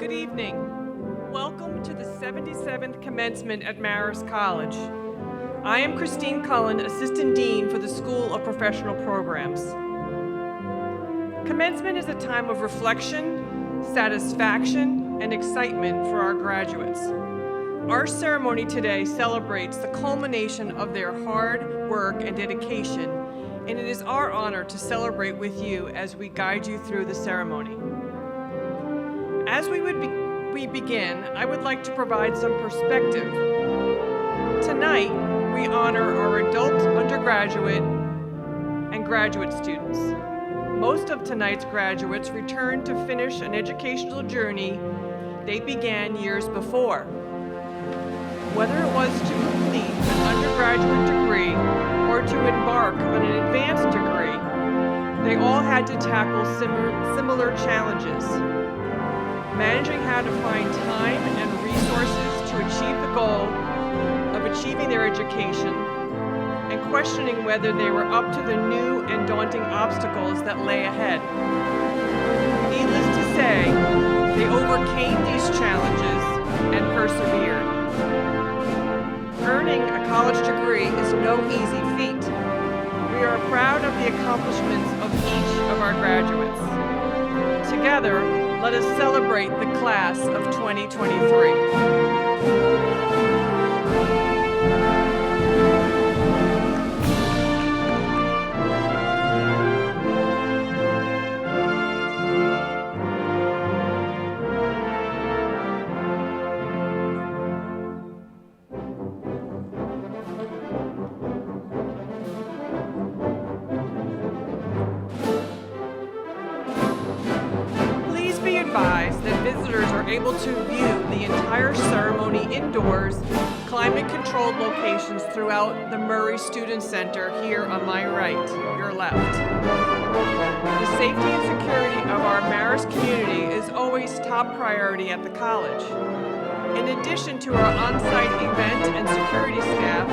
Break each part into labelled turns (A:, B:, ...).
A: Good evening. Welcome to the 77th Commencement at Marist College. I am Christine Cullen, Assistant Dean for the School of Professional Programs. Commencement is a time of reflection, satisfaction, and excitement for our graduates. Our ceremony today celebrates the culmination of their hard work and dedication, and it is our honor to celebrate with you as we guide you through the ceremony. As we begin, I would like to provide some perspective. Tonight, we honor our adult undergraduate and graduate students. Most of tonight's graduates returned to finish an educational journey they began years before. Whether it was to complete an undergraduate degree or to embark on an advanced degree, they all had to tackle similar challenges. Managing how to find time and resources to achieve the goal of achieving their education, and questioning whether they were up to the new and daunting obstacles that lay ahead. Needless to say, they overcame these challenges and persevered. Earning a college degree is no easy feat. We are proud of the accomplishments of each of our graduates. Together, let us celebrate the class of 2023. Able to view the entire ceremony indoors, climate-controlled locations throughout the Marist Student Center here on my right, your left. The safety and security of our Marist community is always top priority at the college. In addition to our on-site event and security staff,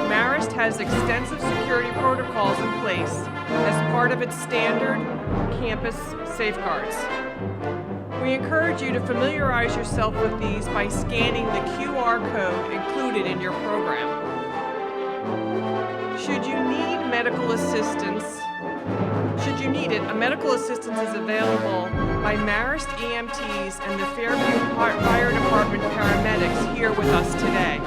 A: Marist has extensive security protocols in place as part of its standard campus safeguards. We encourage you to familiarize yourself with these by scanning the QR code included in your program. Should you need medical assistance, a medical assistance is available by Marist EMTs and the Fairview Fire Department paramedics here with us today.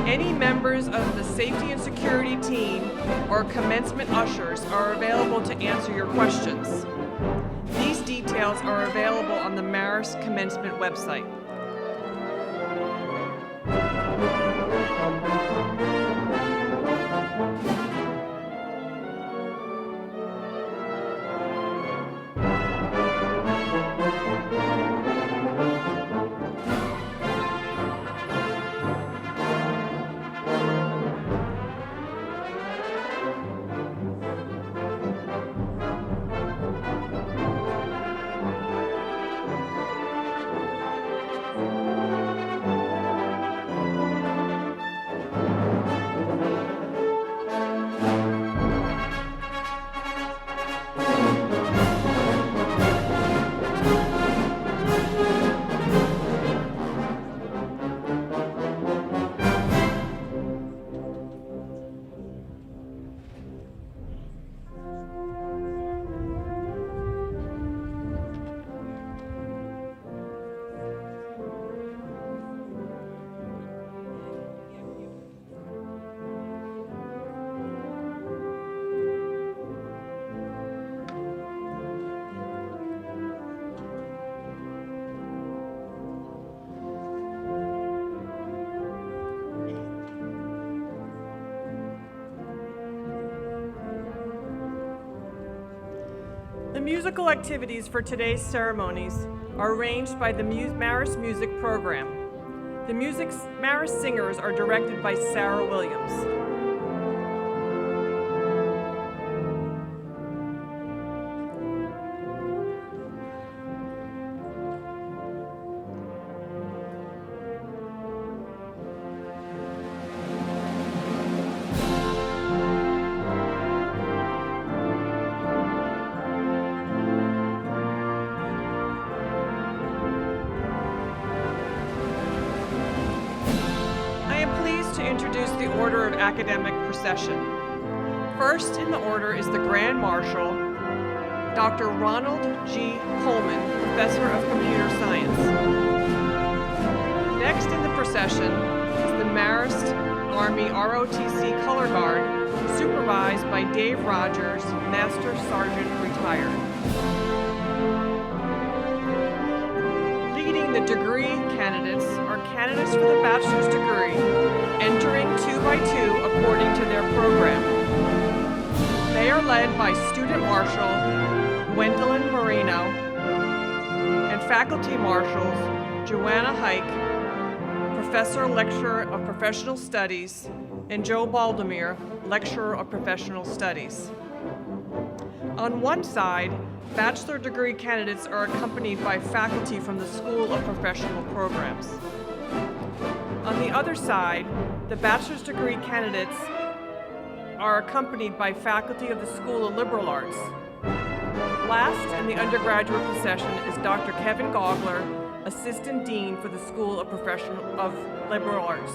A: Any members of the safety and security team or commencement ushers are available to answer your questions. These details are available on the Marist Commencement website. The musical activities for today's ceremonies are arranged by the Marist Music Program. The Marist singers are directed by Sarah Williams. introduce the order of academic procession. First in the order is the Grand Marshal, Dr. Ronald G. Coleman, Professor of Computer Science. Next in the procession is the Marist Army ROTC Color Guard, supervised by Dave Rogers, Master Sergeant Retired. Leading the degree candidates are candidates for the bachelor's degree, entering 2 by 2 according to their program. They are led by Student Marshal Gwendolyn Marino and Faculty Marshals Joanna Hike, Professor Lecturer of Professional Studies, and Joe Baldomir, Lecturer of Professional Studies. On one side, bachelor degree candidates are accompanied by faculty from the School of Professional Programs. On the other side, the bachelor's degree candidates are accompanied by faculty of the School of Liberal Arts. Last in the undergraduate procession is Dr. Kevin Gogler, Assistant Dean for the School of Liberal Arts.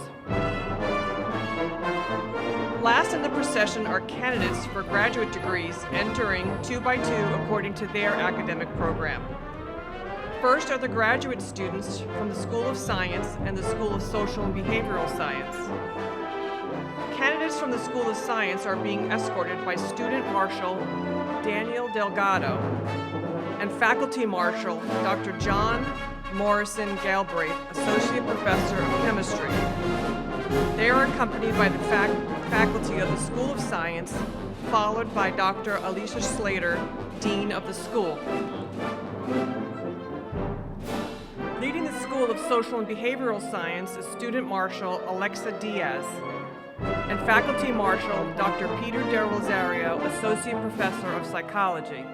A: Last in the procession are candidates for graduate degrees entering 2 by 2 according to their academic program. First are the graduate students from the School of Science and the School of Social and Behavioral Science. Candidates from the School of Science are being escorted by Student Marshal Daniel Delgado and Faculty Marshal Dr. John Morrison Galbraith, Associate Professor of Chemistry. They are accompanied by the faculty of the School of Science, followed by Dr. Alicia Slater, Dean of the school. Leading the School of Social and Behavioral Science is Student Marshal Alexa Diaz and Faculty Marshal Dr. Peter De Rosario, Associate Professor of Psychology.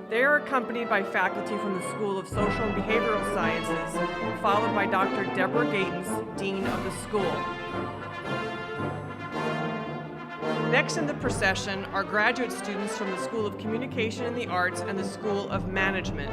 A: They are accompanied by faculty from the School of Social and Behavioral Sciences, followed by Dr. Deborah Gatens, Dean of the school. Next in the procession are graduate students from the School of Communication and the Arts and the School of Management.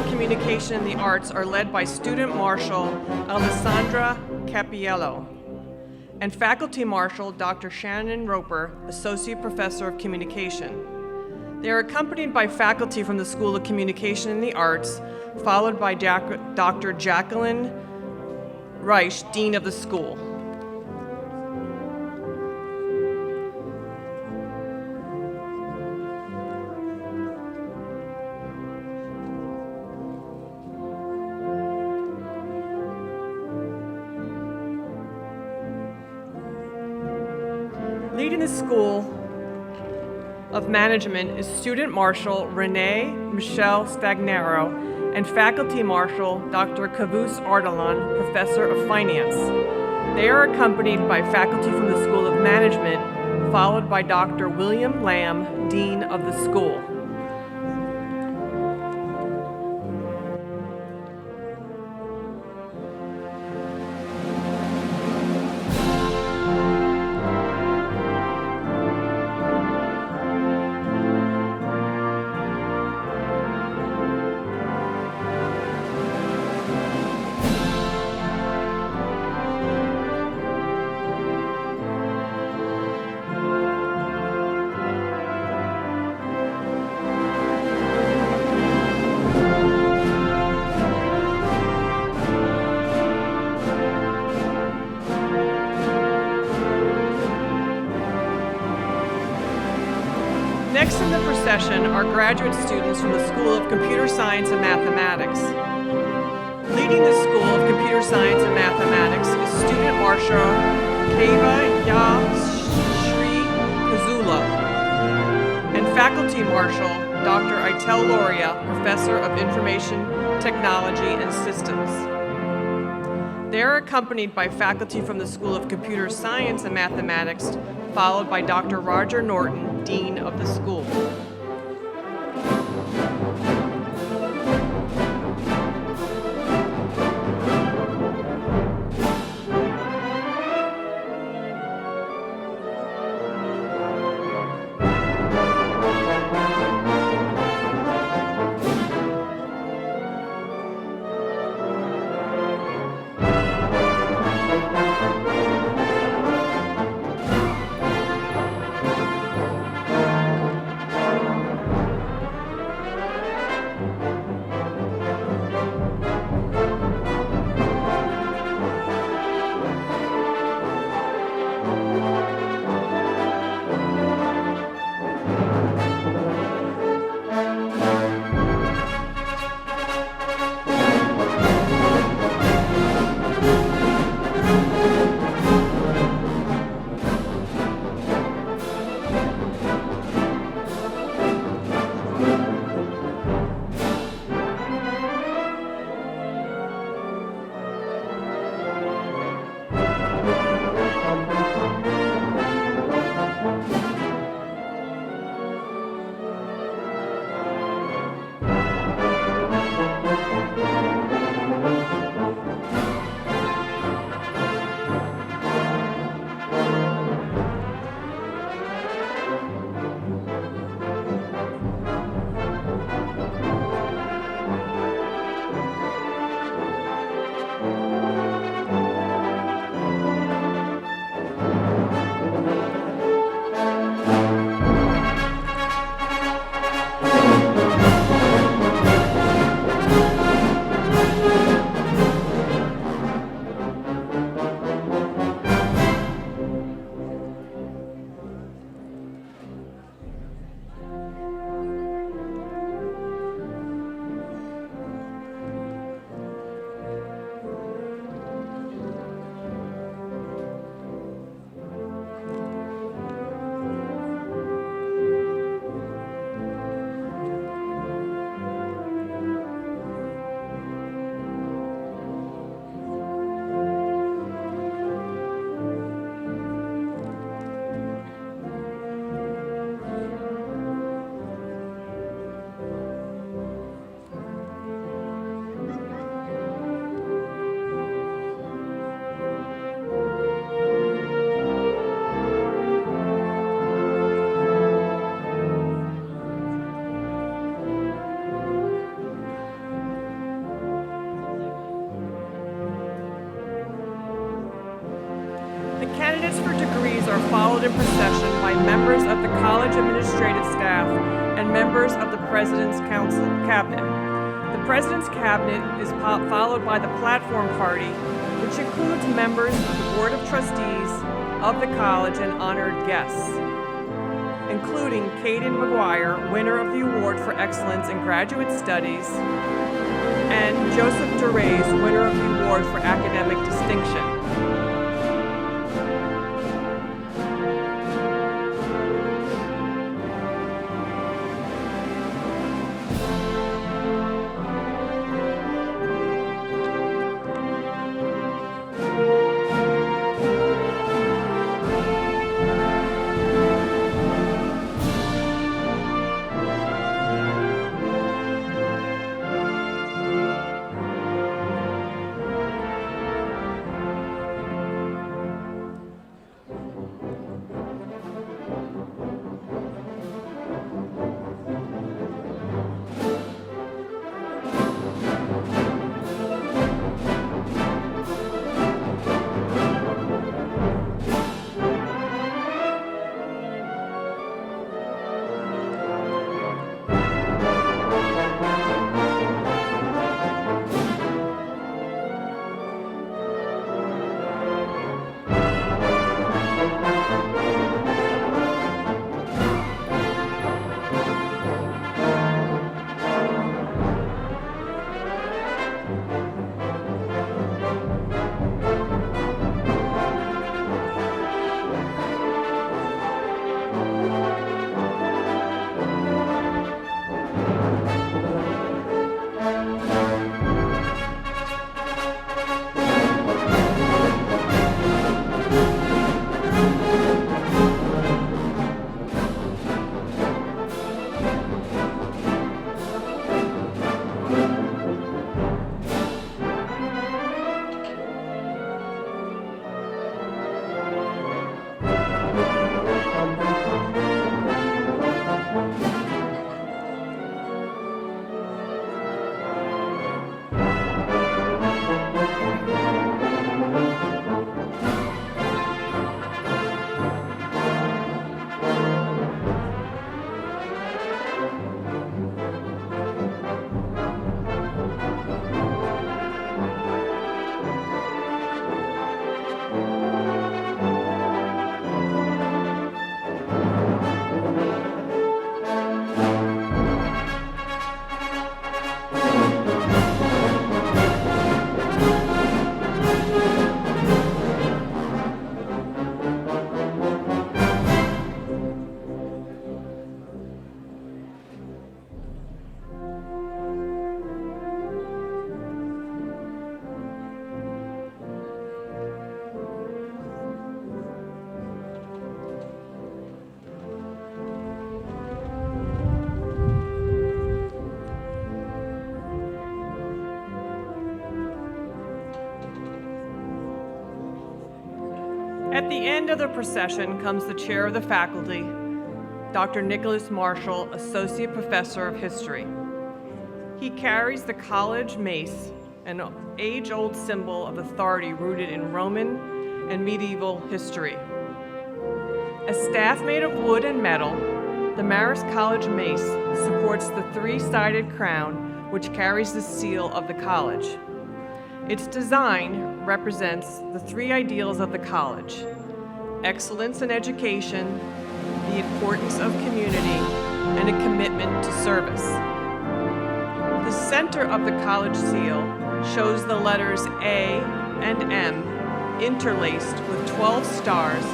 A: Communication and the Arts are led by Student Marshal Alessandra Capiello and Faculty Marshal Dr. Shannon Roper, Associate Professor of Communication. They are accompanied by faculty from the School of Communication and the Arts, followed by Dr. Jacqueline Reich, Dean of the school. Leading the School of Management is Student Marshal Renee Michelle Stagnaro and Faculty Marshal Dr. Kavus Ardalan, Professor of Finance. They are accompanied by faculty from the School of Management, followed by Dr. William Lamb, Dean of the school. Next in the procession are graduate students from the School of Computer Science and Mathematics. Leading the School of Computer Science and Mathematics is Student Marshal Keva Ya Shri Kazula and Faculty Marshal Dr. Itel Loria, Professor of Information Technology and Systems. They are accompanied by faculty from the School of Computer Science and Mathematics, followed by Dr. Roger Norton, Dean of the school. followed in procession by members of the college administrative staff and members of the President's Cabinet. The President's Cabinet is followed by the platform party, which includes members of the Board of Trustees of the college and honored guests, including Kayden Maguire, winner of the Award for Excellence in Graduate Studies, and Joseph Duraes, winner of the Award for Academic Distinction. At the end of the procession comes the chair of the faculty, Dr. Nicholas Marshall, Associate Professor of History. He carries the college mace, an age-old symbol of authority rooted in Roman and medieval history. A staff made of wood and metal, the Marist College mace supports the three-sided crown which carries the seal of the college. Its design represents the three ideals of the college: excellence in education, the importance of community, and a commitment to service. The center of the college seal shows the letters A and M interlaced with 12 stars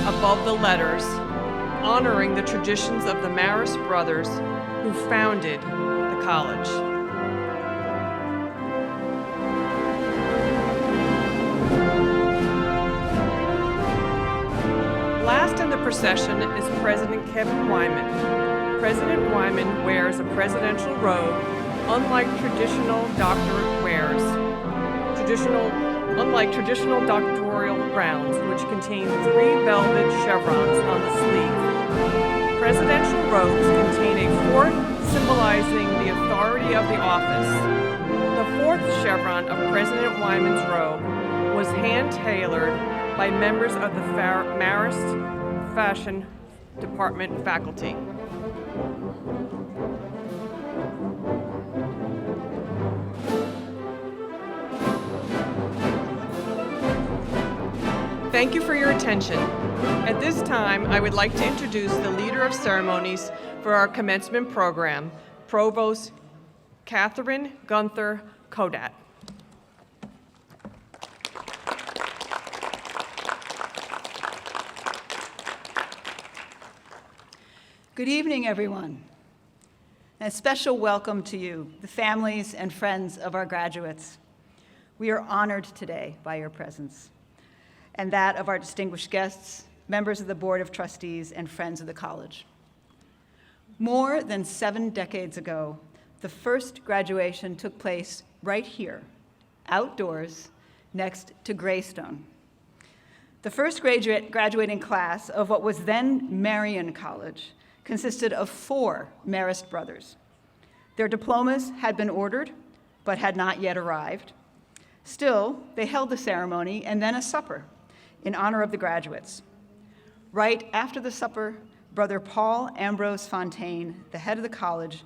A: above the letters, honoring the traditions of the Marist brothers who founded the college. Last in the procession is President Kevin Weinman. President Weinman wears a presidential robe, unlike traditional doctoral gowns, which contain 3 velvet chevrons on the sleeve. Presidential robes contain a fourth symbolizing the authority of the office. The fourth chevron of President Weinman's robe was hand-tailored by members of the Marist Fashion Department faculty. Thank you for your attention. At this time, I would like to introduce the leader of ceremonies for our commencement program, Provost Catherine Gunther Kodat.
B: Good evening, everyone. And a special welcome to you, the families and friends of our graduates. We are honored today by your presence and that of our distinguished guests, members of the Board of Trustees, and friends of the college. More than 7 decades ago, the first graduation took place right here, outdoors, next to Greystone. The first graduating class of what was then Marian College consisted of 4 Marist brothers. Their diplomas had been ordered, but had not yet arrived. Still, they held the ceremony and then a supper in honor of the graduates. Right after the supper, Brother Paul Ambrose Fontaine, the head of the college,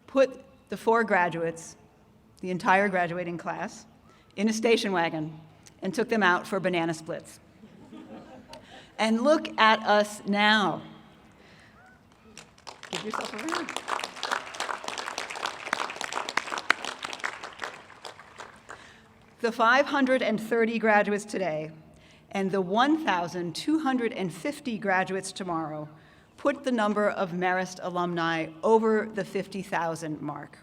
B: put the 4 graduates, the entire graduating class, in a station wagon and took them out for banana splits. And look at us now. Give yourself a round. The 530 graduates today and the 1,250 graduates tomorrow put the number of Marist alumni over the 50,000 mark.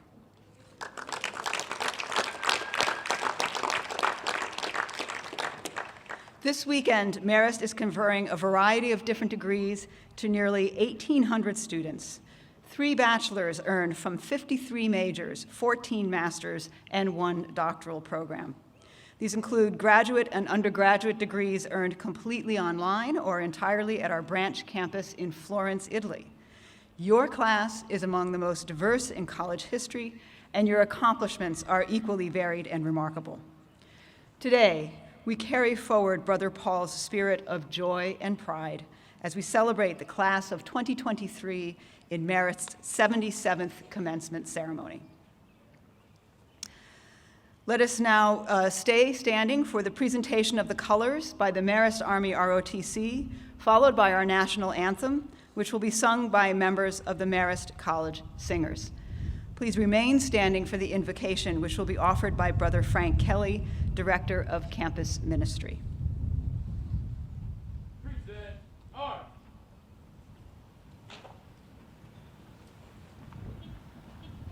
B: This weekend, Marist is conferring a variety of different degrees to nearly 1,800 students. 3 bachelors earned from 53 majors, 14 masters, and 1 doctoral program. These include graduate and undergraduate degrees earned completely online or entirely at our branch campus in Florence, Italy. Your class is among the most diverse in college history, and your accomplishments are equally varied and remarkable. Today, we carry forward Brother Paul's spirit of joy and pride as we celebrate the class of 2023 in Marist's 77th Commencement ceremony. Let us now stay standing for the presentation of the colors by the Marist Army ROTC, followed by our national anthem, which will be sung by members of the Marist College Singers. Please remain standing for the invocation, which will be offered by Brother Frank Kelly, Director of Campus Ministry.
C: Present arms.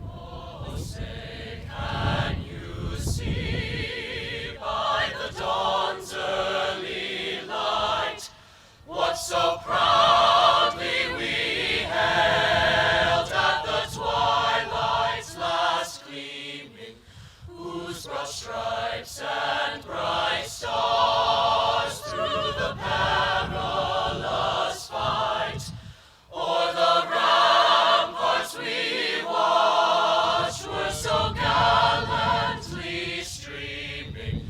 C: Oh, say can you see by the dawn's early light what so proudly we hailed at the twilight's last gleaming, whose broad stripes and bright stars through the perilous fight o'er the ramparts we watched were so gallantly streaming,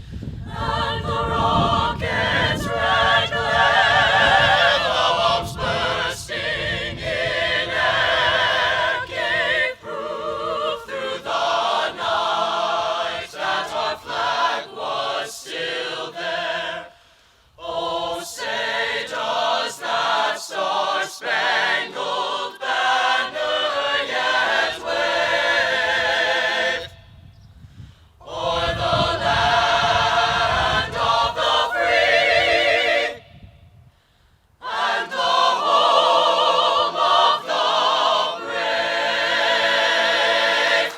C: and the rocket's red glare, the bombs bursting in air, gave proof through the night that our flag was still there. Oh, say does that star-spangled banner yet wave o'er the land of the free and the home of the brave?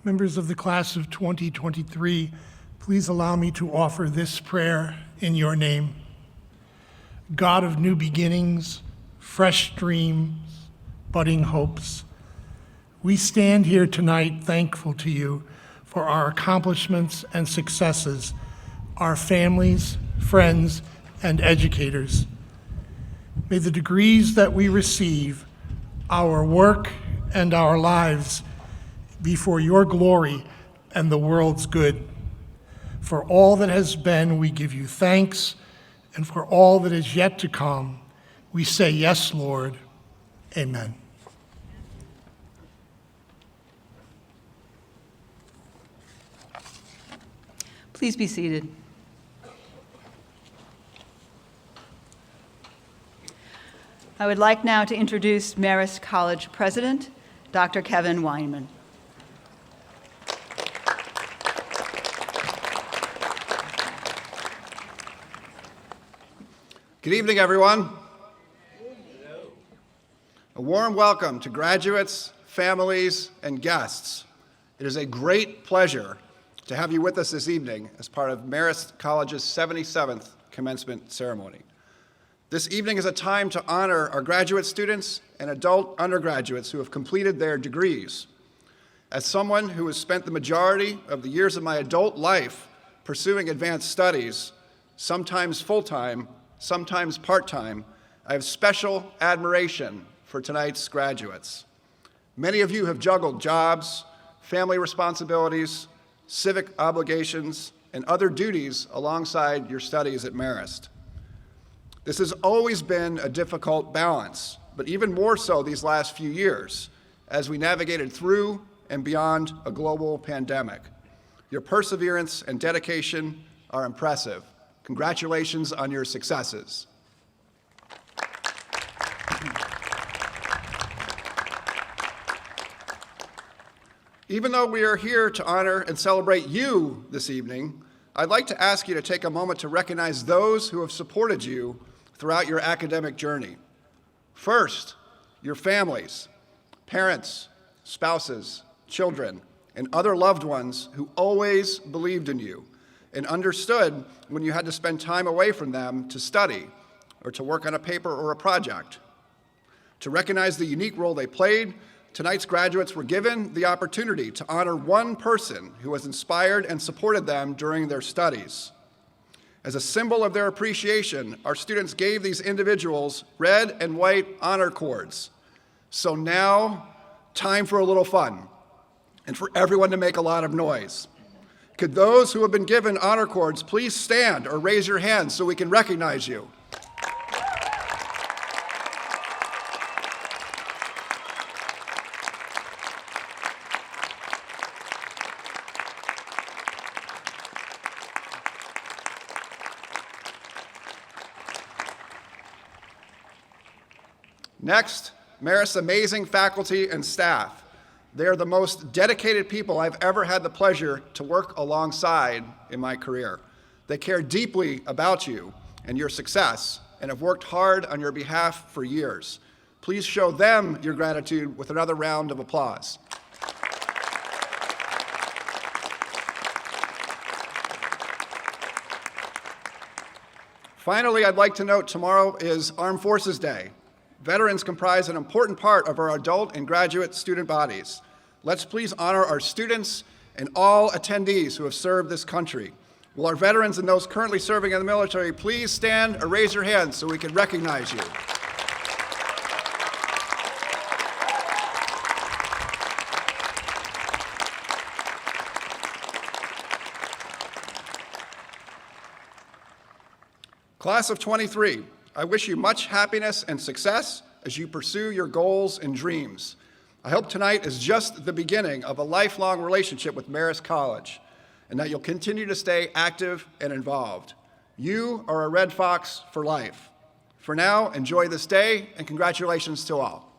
D: Members of the class of 2023, please allow me to offer this prayer in your name. God of new beginnings, fresh dreams, budding hopes, We stand here tonight thankful to you for our accomplishments and successes, our families, friends, and educators. May the degrees that we receive, our work, and our lives be for your glory and the world's good. For all that has been, we give you thanks, and for all that is yet to come, we say, yes, Lord. Amen.
B: Please be seated. I would like now to introduce Marist College President, Dr. Kevin Weinman.
E: Good evening, everyone. A warm welcome to graduates, families, and guests. It is a great pleasure to have you with us this evening as part of Marist College's 77th Commencement ceremony. This evening is a time to honor our graduate students and adult undergraduates who have completed their degrees. As someone who has spent the majority of the years of my adult life pursuing advanced studies, sometimes full-time, sometimes part-time, I have special admiration for tonight's graduates. Many of you have juggled jobs, family responsibilities, civic obligations, and other duties alongside your studies at Marist. This has always been a difficult balance, but even more so these last few years as we navigated through and beyond a global pandemic. Your perseverance and dedication are impressive. Congratulations on your successes. Even though we are here to honor and celebrate you this evening, I'd like to ask you to take a moment to recognize those who have supported you throughout your academic journey. First, your families, parents, spouses, children, and other loved ones who always believed in you and understood when you had to spend time away from them to study or to work on a paper or a project. To recognize the unique role they played, tonight's graduates were given the opportunity to honor one person who has inspired and supported them during their studies. As a symbol of their appreciation, our students gave these individuals red and white honor cords. So now, time for a little fun, and for everyone to make a lot of noise. Could those who have been given honor cords please stand or raise your hands so we can recognize you? Next, Marist's amazing faculty and staff. They are the most dedicated people I've ever had the pleasure to work alongside in my career. They care deeply about you and your success and have worked hard on your behalf for years. Please show them your gratitude with another round of applause. Finally, I'd like to note tomorrow is Armed Forces Day. Veterans comprise an important part of our adult and graduate student bodies. Let's please honor our students and all attendees who have served this country. Will our veterans and those currently serving in the military please stand or raise your hands so we can recognize you? Class of 23, I wish you much happiness and success as you pursue your goals and dreams. I hope tonight is just the beginning of a lifelong relationship with Marist College, and that you'll continue to stay active and involved. You are a Red Fox for life. For now, enjoy this day, and congratulations to all.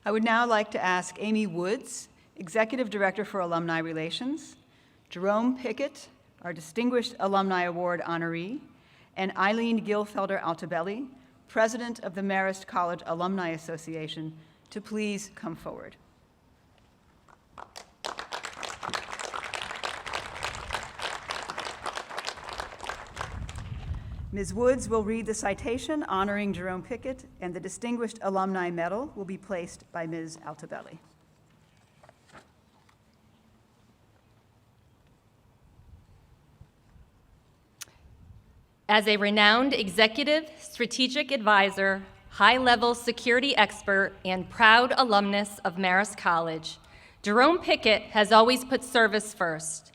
B: I would now like to ask Amy Woods, Executive Director for Alumni Relations, Jerome Pickett, our Distinguished Alumni Award honoree, and Eileen Gilfelder Altabelli, President of the Marist College Alumni Association, to please come forward. Ms. Woods will read the citation honoring Jerome Pickett, and the Distinguished Alumni Medal will be placed by Ms. Altobelli.
F: As a renowned executive, strategic advisor, high-level security expert, and proud alumnus of Marist College, Jerome Pickett has always put service first.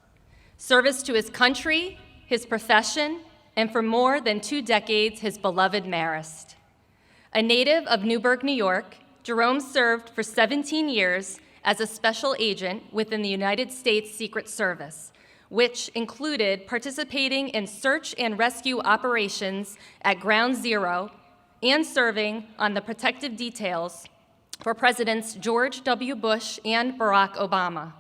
F: Service to his country, his profession, and for more than 2 decades, his beloved Marist. A native of Newburgh, New York, Jerome served for 17 years as a special agent within the United States Secret Service, which included participating in search and rescue operations at Ground Zero and serving on the protective details for Presidents George W. Bush and Barack Obama.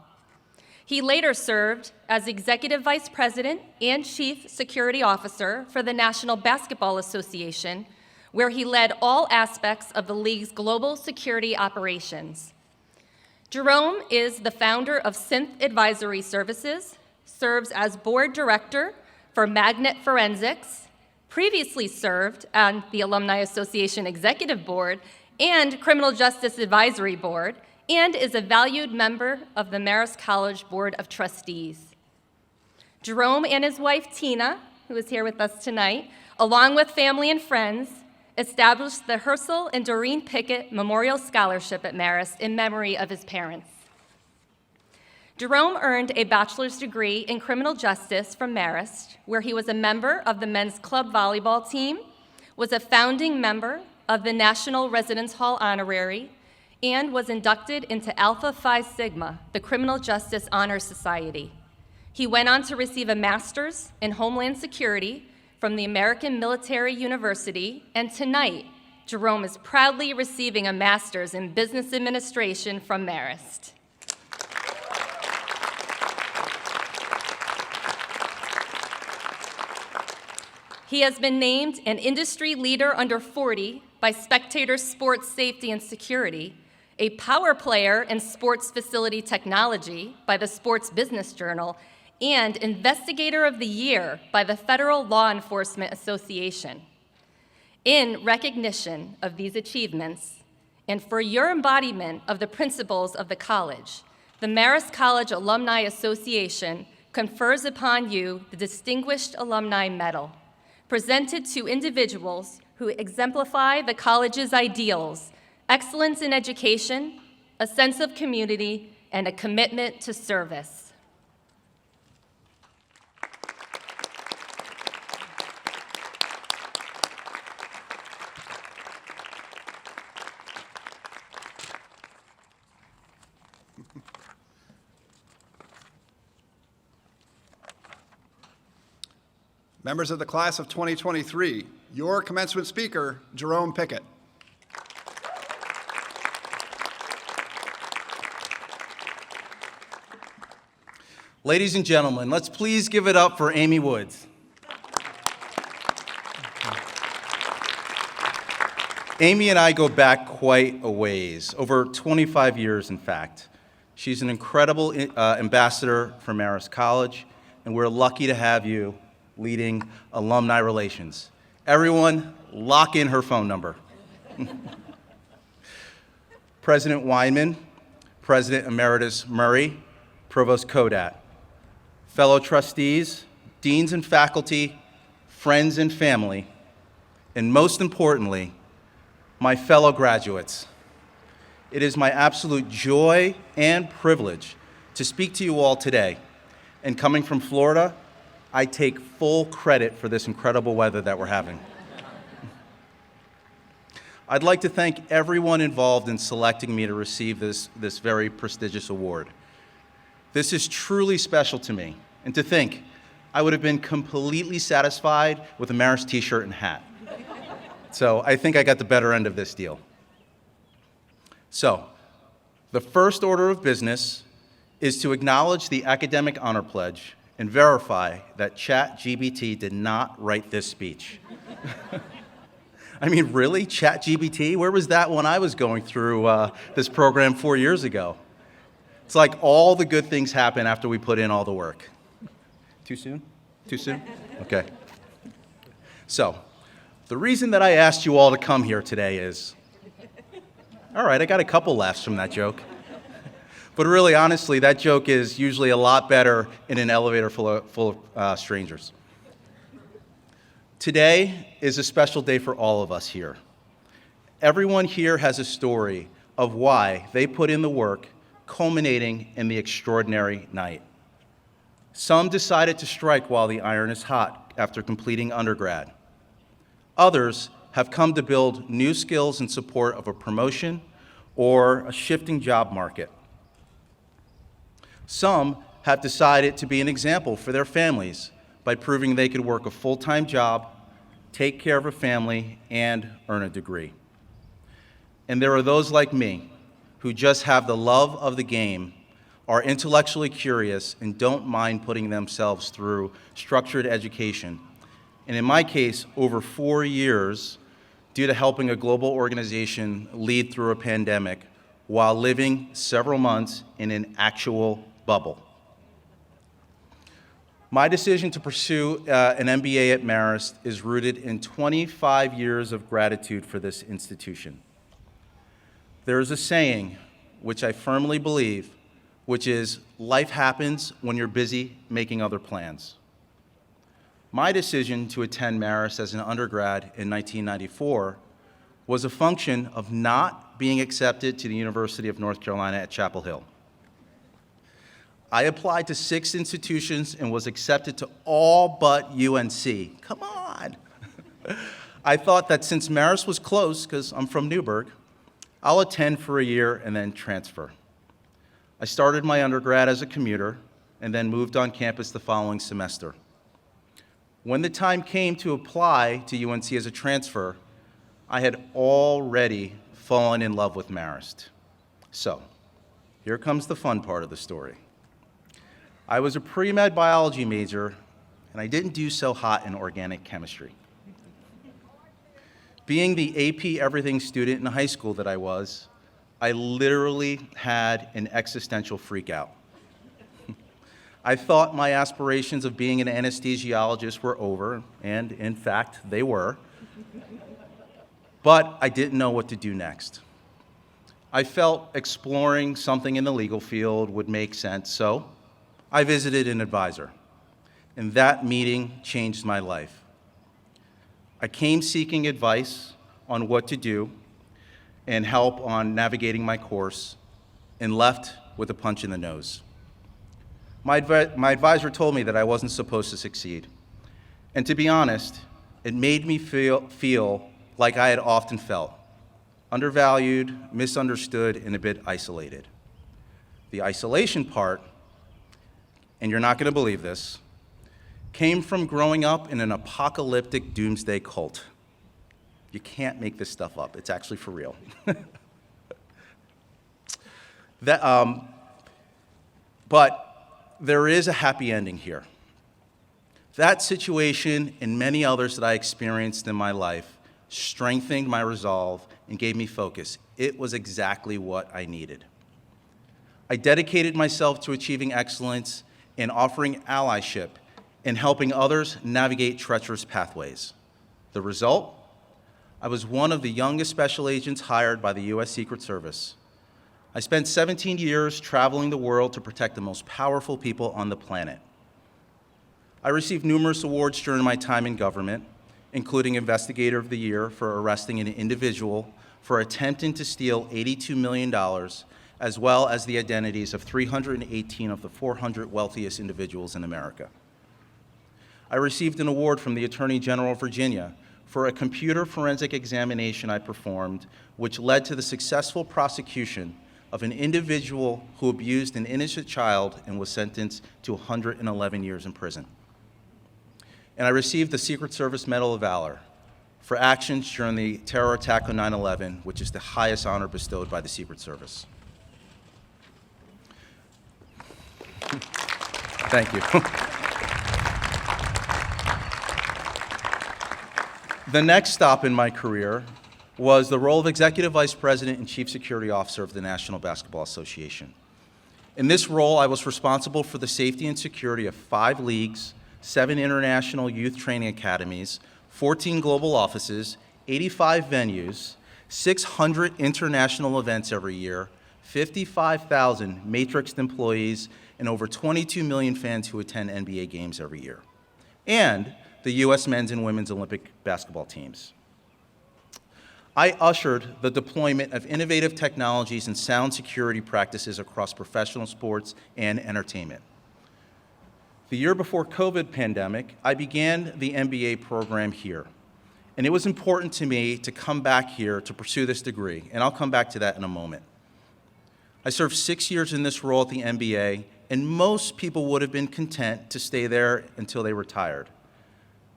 F: He later served as Executive Vice President and Chief Security Officer for the National Basketball Association, where he led all aspects of the league's global security operations. Jerome is the founder of Synth Advisory Services, serves as board director for Magnet Forensics, previously served on the Alumni Association Executive Board and Criminal Justice Advisory Board, and is a valued member of the Marist College Board of Trustees. Jerome and his wife, Tina, who is here with us tonight, along with family and friends, established the Herschel and Doreen Pickett Memorial Scholarship at Marist in memory of his parents. Jerome earned a bachelor's degree in criminal justice from Marist, where he was a member of the men's club volleyball team, was a founding member of the National Residence Hall Honorary, and was inducted into Alpha Phi Sigma, the Criminal Justice Honor Society. He went on to receive a master's in Homeland Security from the American Military University, and tonight, Jerome is proudly receiving a master's in business administration from Marist. He has been named an industry leader under 40 by Spectator Sports Safety and Security, a power player in sports facility technology by the Sports Business Journal, and Investigator of the Year by the Federal Law Enforcement Association. In recognition of these achievements, and for your embodiment of the principles of the college, the Marist College Alumni Association confers upon you the Distinguished Alumni Medal, presented to individuals who exemplify the college's ideals, excellence in education, a sense of community, and a commitment to service.
E: Members of the class of 2023, your commencement speaker, Jerome Pickett.
G: Ladies and gentlemen, let's please give it up for Amy Woods. Amy and I go back quite a ways, over 25 years, in fact. She's an incredible ambassador for Marist College, and we're lucky to have you leading alumni relations. Everyone, lock in her phone number. President Weinman, President Emeritus Murray, Provost Kodat, fellow trustees, deans and faculty, friends and family, and most importantly, my fellow graduates. It is my absolute joy and privilege to speak to you all today. And coming from Florida, I take full credit for this incredible weather that we're having. I'd like to thank everyone involved in selecting me to receive this very prestigious award. This is truly special to me, and to think I would have been completely satisfied with a Marist t-shirt and hat. So I think I got the better end of this deal. So, the first order of business is to acknowledge the academic honor pledge and verify that ChatGPT did not write this speech. I mean, really? ChatGPT? Where was that when I was going through this program 4 years ago? It's like all the good things happen after we put in all the work. Too soon? Too soon? Okay. So, the reason that I asked you all to come here today is, all right, I got a couple laughs from that joke. But really, honestly, that joke is usually a lot better in an elevator full of strangers. Today is a special day for all of us here. Everyone here has a story of why they put in the work, culminating in the extraordinary night. Some decided to strike while the iron is hot after completing undergrad. Others have come to build new skills in support of a promotion or a shifting job market. Some have decided to be an example for their families by proving they could work a full-time job, take care of a family, and earn a degree. And there are those like me who just have the love of the game, are intellectually curious, and don't mind putting themselves through structured education. And in my case, over 4 years, due to helping a global organization lead through a pandemic while living several months in an actual bubble. My decision to pursue an MBA at Marist is rooted in 25 years of gratitude for this institution. There is a saying, which I firmly believe, which is, life happens when you're busy making other plans. My decision to attend Marist as an undergrad in 1994 was a function of not being accepted to the University of North Carolina at Chapel Hill. I applied to 6 institutions and was accepted to all but UNC. Come on. I thought that since Marist was close, because I'm from Newburgh, I'll attend for a year and then transfer. I started my undergrad as a commuter and then moved on campus the following semester. When the time came to apply to UNC as a transfer, I had already fallen in love with Marist. So, here comes the fun part of the story. I was a pre-med biology major, and I didn't do so hot in organic chemistry. Being the AP everything student in high school that I was, I literally had an existential freakout. I thought my aspirations of being an anesthesiologist were over, and in fact, they were. But I didn't know what to do next. I felt exploring something in the legal field would make sense, so I visited an advisor, and that meeting changed my life. I came seeking advice on what to do and help on navigating my course, and left with a punch in the nose. My advisor told me that I wasn't supposed to succeed, and to be honest, it made me feel like I had often felt, undervalued, misunderstood, and a bit isolated. The isolation part, and you're not going to believe this, came from growing up in an apocalyptic doomsday cult. You can't make this stuff up. It's actually for real. But there is a happy ending here. That situation and many others that I experienced in my life strengthened my resolve and gave me focus. It was exactly what I needed. I dedicated myself to achieving excellence and offering allyship and helping others navigate treacherous pathways. The result? I was one of the youngest special agents hired by the U.S. Secret Service. I spent 17 years traveling the world to protect the most powerful people on the planet. I received numerous awards during my time in government, including Investigator of the Year for arresting an individual for attempting to steal $82 million, as well as the identities of 318 of the 400 wealthiest individuals in America. I received an award from the Attorney General of Virginia for a computer forensic examination I performed, which led to the successful prosecution of an individual who abused an innocent child and was sentenced to 111 years in prison. And I received the Secret Service Medal of Valor for actions during the terror attack on 9/11, which is the highest honor bestowed by the Secret Service. Thank you. The next stop in my career was the role of Executive Vice President and Chief Security Officer of the National Basketball Association. In this role, I was responsible for the safety and security of 5 leagues, 7 international youth training academies, 14 global offices, 85 venues, 600 international events every year, 55,000 matrixed employees, and over 22 million fans who attend NBA games every year, and the U.S. men's and women's Olympic basketball teams. I ushered the deployment of innovative technologies and sound security practices across professional sports and entertainment. The year before COVID pandemic, I began the MBA program here, and it was important to me to come back here to pursue this degree, and I'll come back to that in a moment. I served 6 years in this role at the MBA, and most people would have been content to stay there until they retired.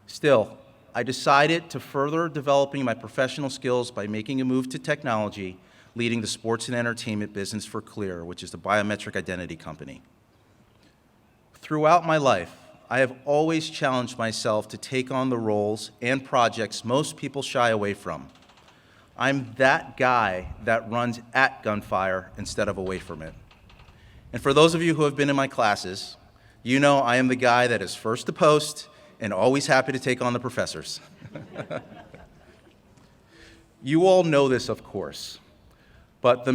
G: Still, I decided to further developing my professional skills by making a move to technology, leading the sports and entertainment business for Clear, which is the biometric identity company. Throughout my life, I have always challenged myself to take on the roles and projects most people shy away from. I'm that guy that runs at gunfire instead of away from it. And for those of you who have been in my classes, you know I am the guy that is first to post and always happy to take on the professors. You all know this, of course, but the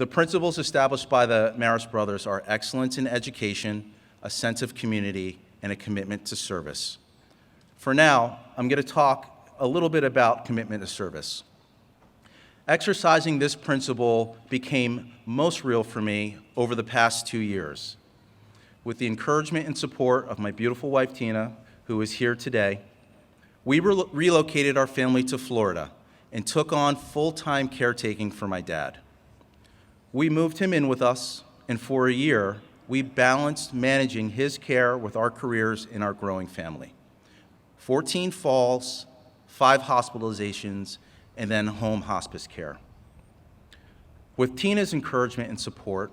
G: principles established by the Marist brothers are excellence in education, a sense of community, and a commitment to service. For now, I'm going to talk a little bit about commitment to service. Exercising this principle became most real for me over the past 2 years. With the encouragement and support of my beautiful wife, Tina, who is here today, we relocated our family to Florida and took on full-time caretaking for my dad. We moved him in with us, and for a year, we balanced managing his care with our careers in our growing family. 14 falls, 5 hospitalizations, and then home hospice care. With Tina's encouragement and support,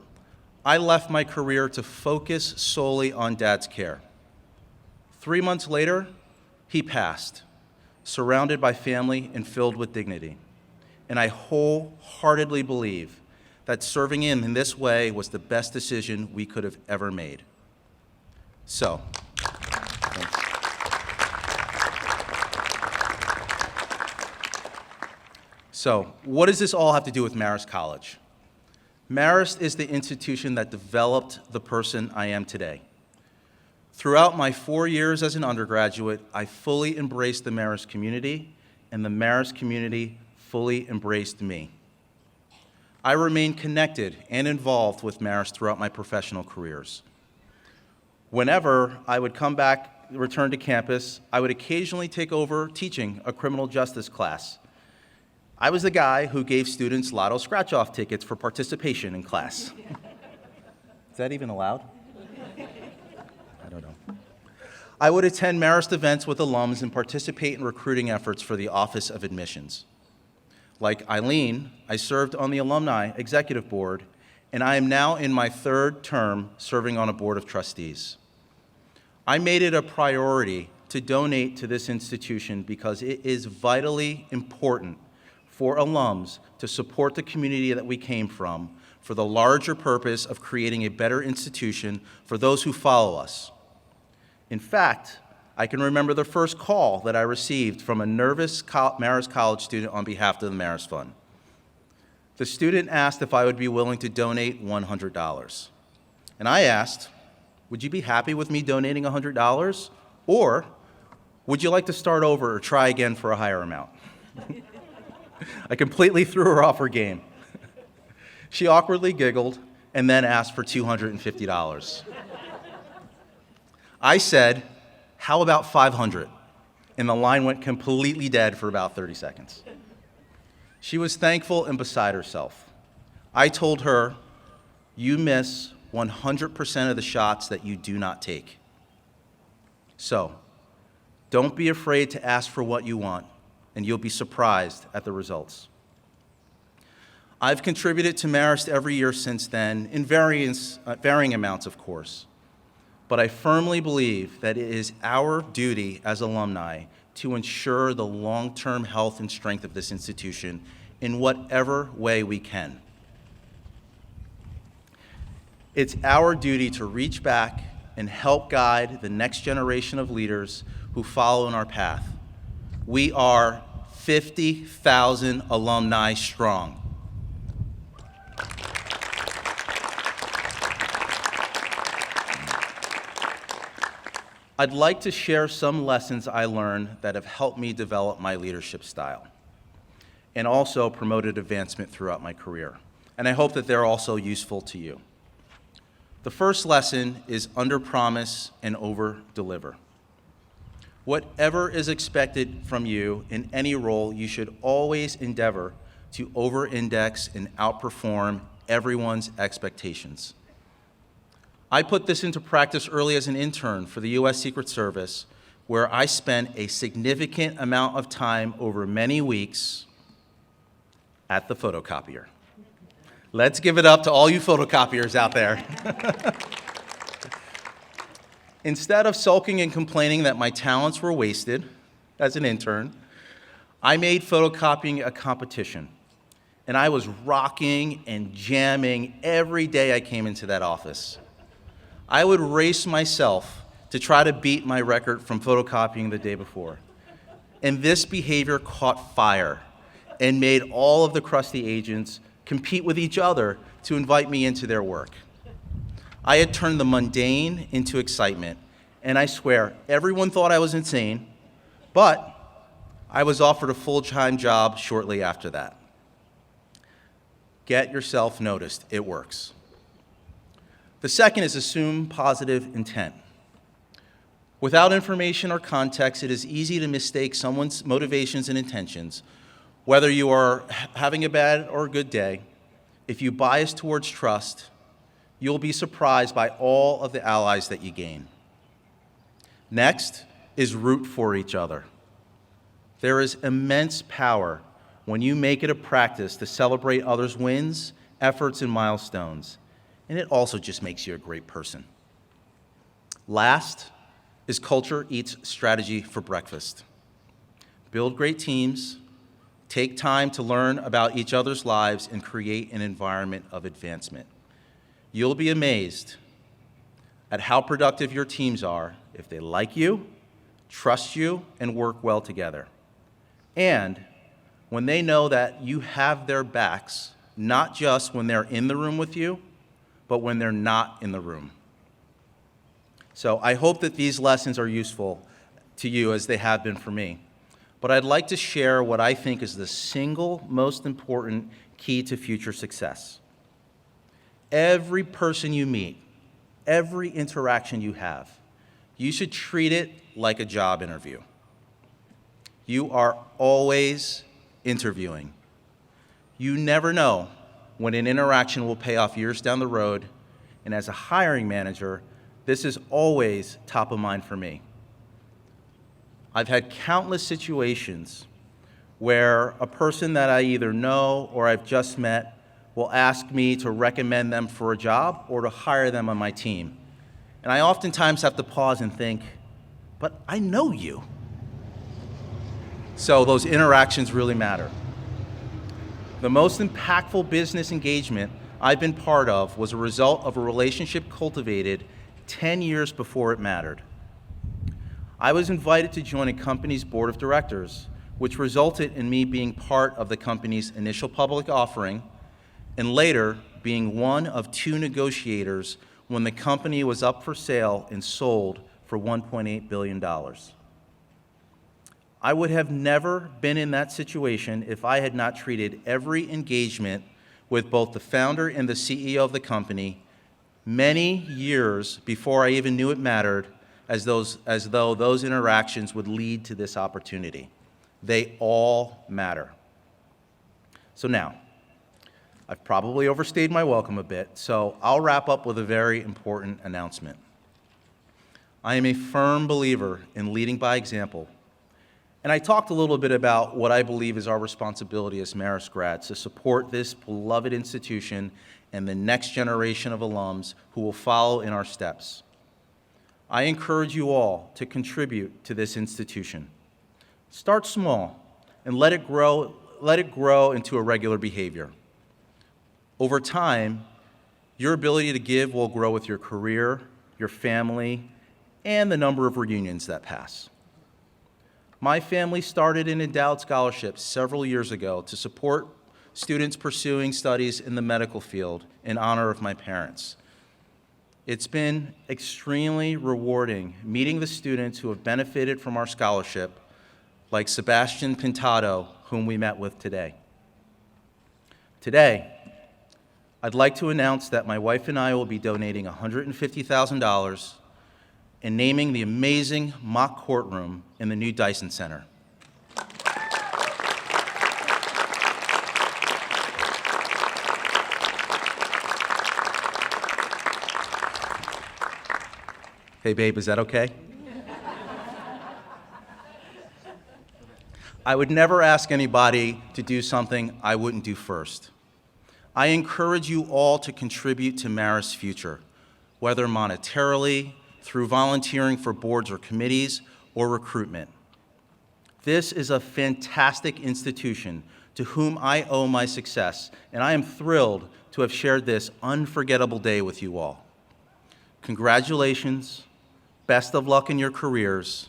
G: I left my career to focus solely on Dad's care. 3 months later, he passed, surrounded by family and filled with dignity. And I wholeheartedly believe that serving him in this way was the best decision we could have ever made. So, what does this all have to do with Marist College? Marist is the institution that developed the person I am today. Throughout my 4 years as an undergraduate, I fully embraced the Marist community, and the Marist community fully embraced me. I remain connected and involved with Marist throughout my professional careers. Whenever I would return to campus, I would occasionally take over teaching a criminal justice class. I was the guy who gave students lotto scratch-off tickets for participation in class. Is that even allowed? I don't know. I would attend Marist events with alums and participate in recruiting efforts for the Office of Admissions. Like Eileen, I served on the Alumni Executive Board, and I am now in my 3rd term serving on a board of trustees. I made it a priority to donate to this institution because it is vitally important for alums to support the community that we came from for the larger purpose of creating a better institution for those who follow us. In fact, I can remember the first call that I received from a nervous Marist College student on behalf of the Marist Fund. The student asked if I would be willing to donate $100. And I asked, would you be happy with me donating $100? Or would you like to start over or try again for a higher amount? I completely threw her off her game. She awkwardly giggled and then asked for $250. I said, how about $500? And the line went completely dead for about 30 seconds. She was thankful and beside herself. I told her, you miss 100% of the shots that you do not take. So, don't be afraid to ask for what you want, and you'll be surprised at the results. I've contributed to Marist every year since then, in varying amounts, of course. But I firmly believe that it is our duty as alumni to ensure the long-term health and strength of this institution in whatever way we can. It's our duty to reach back and help guide the next generation of leaders who follow in our path. We are 50,000 alumni strong. I'd like to share some lessons I learned that have helped me develop my leadership style and also promoted advancement throughout my career. And I hope that they're also useful to you. The first lesson is under-promise and over-deliver. Whatever is expected from you in any role, you should always endeavor to over-index and outperform everyone's expectations. I put this into practice early as an intern for the U.S. Secret Service, where I spent a significant amount of time over many weeks at the photocopier. Let's give it up to all you photocopiers out there. Instead of sulking and complaining that my talents were wasted as an intern, I made photocopying a competition. And I was rocking and jamming every day I came into that office. I would race myself to try to beat my record from photocopying the day before. And this behavior caught fire and made all of the crusty agents compete with each other to invite me into their work. I had turned the mundane into excitement, and I swear, everyone thought I was insane, but I was offered a full-time job shortly after that. Get yourself noticed, it works. The second is assume positive intent. Without information or context, it is easy to mistake someone's motivations and intentions. Whether you are having a bad or a good day, if you bias towards trust, you'll be surprised by all of the allies that you gain. Next is root for each other. There is immense power when you make it a practice to celebrate others' wins, efforts, and milestones, and it also just makes you a great person. Last is culture eats strategy for breakfast. Build great teams, take time to learn about each other's lives, and create an environment of advancement. You'll be amazed at how productive your teams are if they like you, trust you, and work well together. And when they know that you have their backs, not just when they're in the room with you, but when they're not in the room. So I hope that these lessons are useful to you as they have been for me. But I'd like to share what I think is the single most important key to future success. Every person you meet, every interaction you have, you should treat it like a job interview. You are always interviewing. You never know when an interaction will pay off years down the road, and as a hiring manager, this is always top of mind for me. I've had countless situations where a person that I either know or I've just met will ask me to recommend them for a job or to hire them on my team. And I oftentimes have to pause and think, but I know you. So those interactions really matter. The most impactful business engagement I've been part of was a result of a relationship cultivated 10 years before it mattered. I was invited to join a company's board of directors, which resulted in me being part of the company's initial public offering and later being one of 2 negotiators when the company was up for sale and sold for $1.8 billion. I would have never been in that situation if I had not treated every engagement with both the founder and the CEO of the company many years before I even knew it mattered, as though those interactions would lead to this opportunity. They all matter. So now, I've probably overstayed my welcome a bit, so I'll wrap up with a very important announcement. I am a firm believer in leading by example, and I talked a little bit about what I believe is our responsibility as Marist grads to support this beloved institution and the next generation of alums who will follow in our steps. I encourage you all to contribute to this institution. Start small and let it grow into a regular behavior. Over time, your ability to give will grow with your career, your family, and the number of reunions that pass. My family started an endowed scholarship several years ago to support students pursuing studies in the medical field in honor of my parents. It's been extremely rewarding meeting the students who have benefited from our scholarship, like Sebastian Pintado, whom we met with today. Today, I'd like to announce that my wife and I will be donating $150,000 and naming the amazing mock courtroom in the new Dyson Center. Hey, babe, is that okay? I would never ask anybody to do something I wouldn't do first. I encourage you all to contribute to Marist's future, whether monetarily, through volunteering for boards or committees, or recruitment. This is a fantastic institution to whom I owe my success, and I am thrilled to have shared this unforgettable day with you all. Congratulations, best of luck in your careers,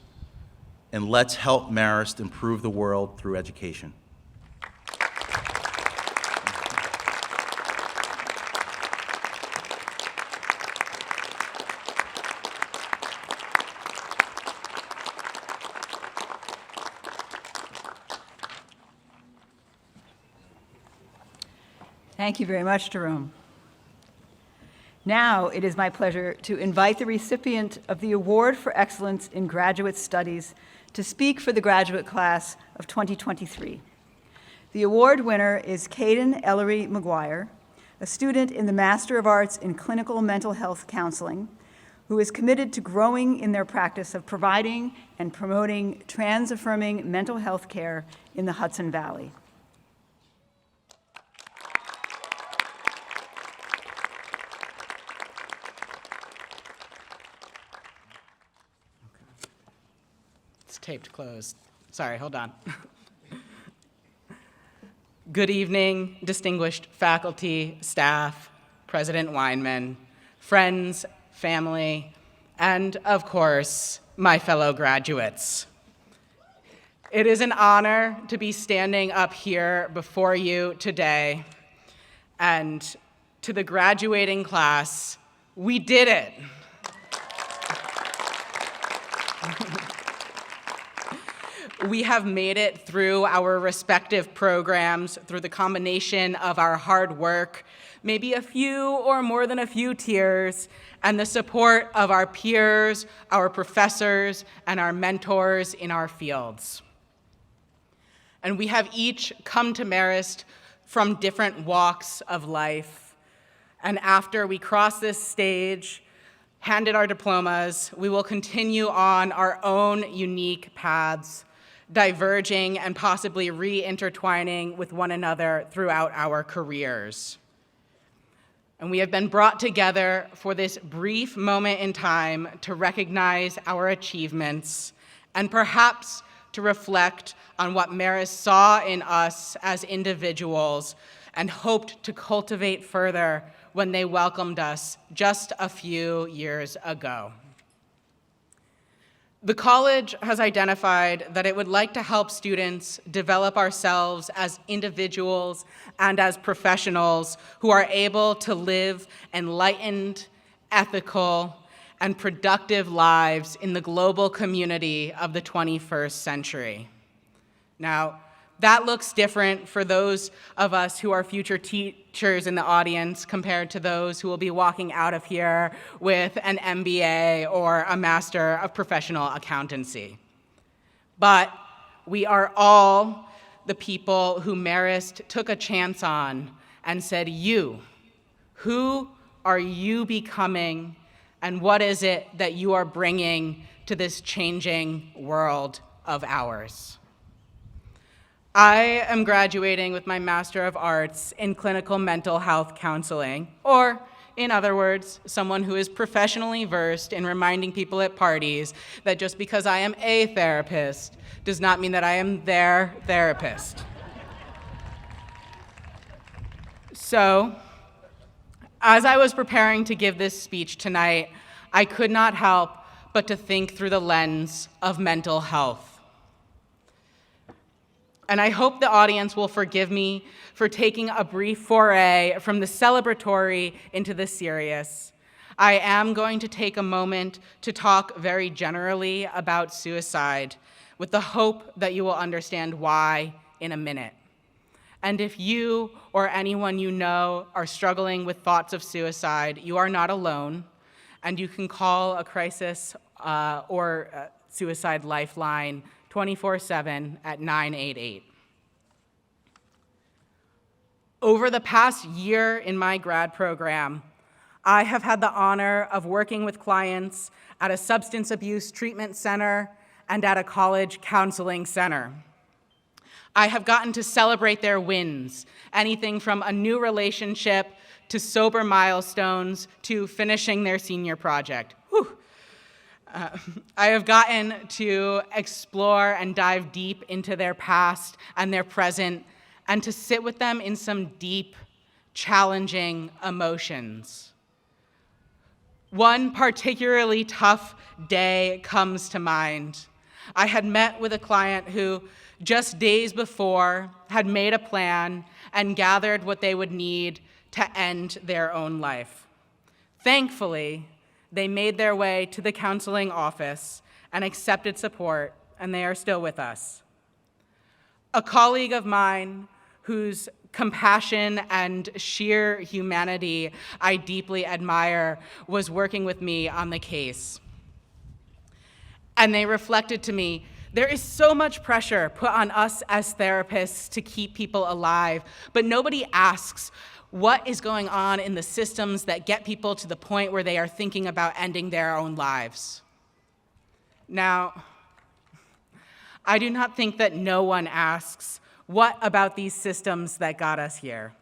G: and let's help Marist improve the world through education.
B: Thank you very much, Jerome. Now it is my pleasure to invite the recipient of the Award for Excellence in Graduate Studies to speak for the graduate class of 2023. The award winner is Kayden Elerey Maguire, a student in the Master of Arts in Clinical Mental Health Counseling, who is committed to growing in their practice of providing and promoting trans-affirming mental health care in the Hudson Valley.
H: Taped closed. Sorry, hold on. Good evening, distinguished faculty, staff, President Weinman, friends, family, and of course, my fellow graduates. It is an honor to be standing up here before you today, and to the graduating class, we did it. We have made it through our respective programs, through the combination of our hard work, maybe a few or more than a few tears, and the support of our peers, our professors, and our mentors in our fields. And we have each come to Marist from different walks of life. And after we cross this stage, handed our diplomas, we will continue on our own unique paths, diverging and possibly re-intertwining with one another throughout our careers. And we have been brought together for this brief moment in time to recognize our achievements and perhaps to reflect on what Marist saw in us as individuals and hoped to cultivate further when they welcomed us just a few years ago. The college has identified that it would like to help students develop ourselves as individuals and as professionals who are able to live enlightened, ethical, and productive lives in the global community of the 21st century. Now, that looks different for those of us who are future teachers in the audience compared to those who will be walking out of here with an MBA or a Master of Professional Accountancy. But we are all the people who Marist took a chance on and said, you, who are you becoming, and what is it that you are bringing to this changing world of ours? I am graduating with my Master of Arts in Clinical Mental Health Counseling, or in other words, someone who is professionally versed in reminding people at parties that just because I am a therapist does not mean that I am their therapist. So, as I was preparing to give this speech tonight, I could not help but to think through the lens of mental health. and I hope the audience will forgive me for taking a brief foray from the celebratory into the serious. I am going to take a moment to talk very generally about suicide, with the hope that you will understand why in a minute. And if you or anyone you know are struggling with thoughts of suicide, you are not alone, and you can call a crisis or suicide lifeline 24/7 at 988. Over the past year in my grad program, I have had the honor of working with clients at a substance abuse treatment center and at a college counseling center. I have gotten to celebrate their wins, anything from a new relationship to sober milestones to finishing their senior project. Whew. I have gotten to explore and dive deep into their past and their present, and to sit with them in some deep, challenging emotions. One particularly tough day comes to mind. I had met with a client who, just days before, had made a plan and gathered what they would need to end their own life. Thankfully, they made their way to the counseling office and accepted support, and they are still with us. A colleague of mine whose compassion and sheer humanity I deeply admire was working with me on the case. And they reflected to me, there is so much pressure put on us as therapists to keep people alive, but nobody asks what is going on in the systems that get people to the point where they are thinking about ending their own lives. Now, I do not think that no one asks, what about these systems that got us here?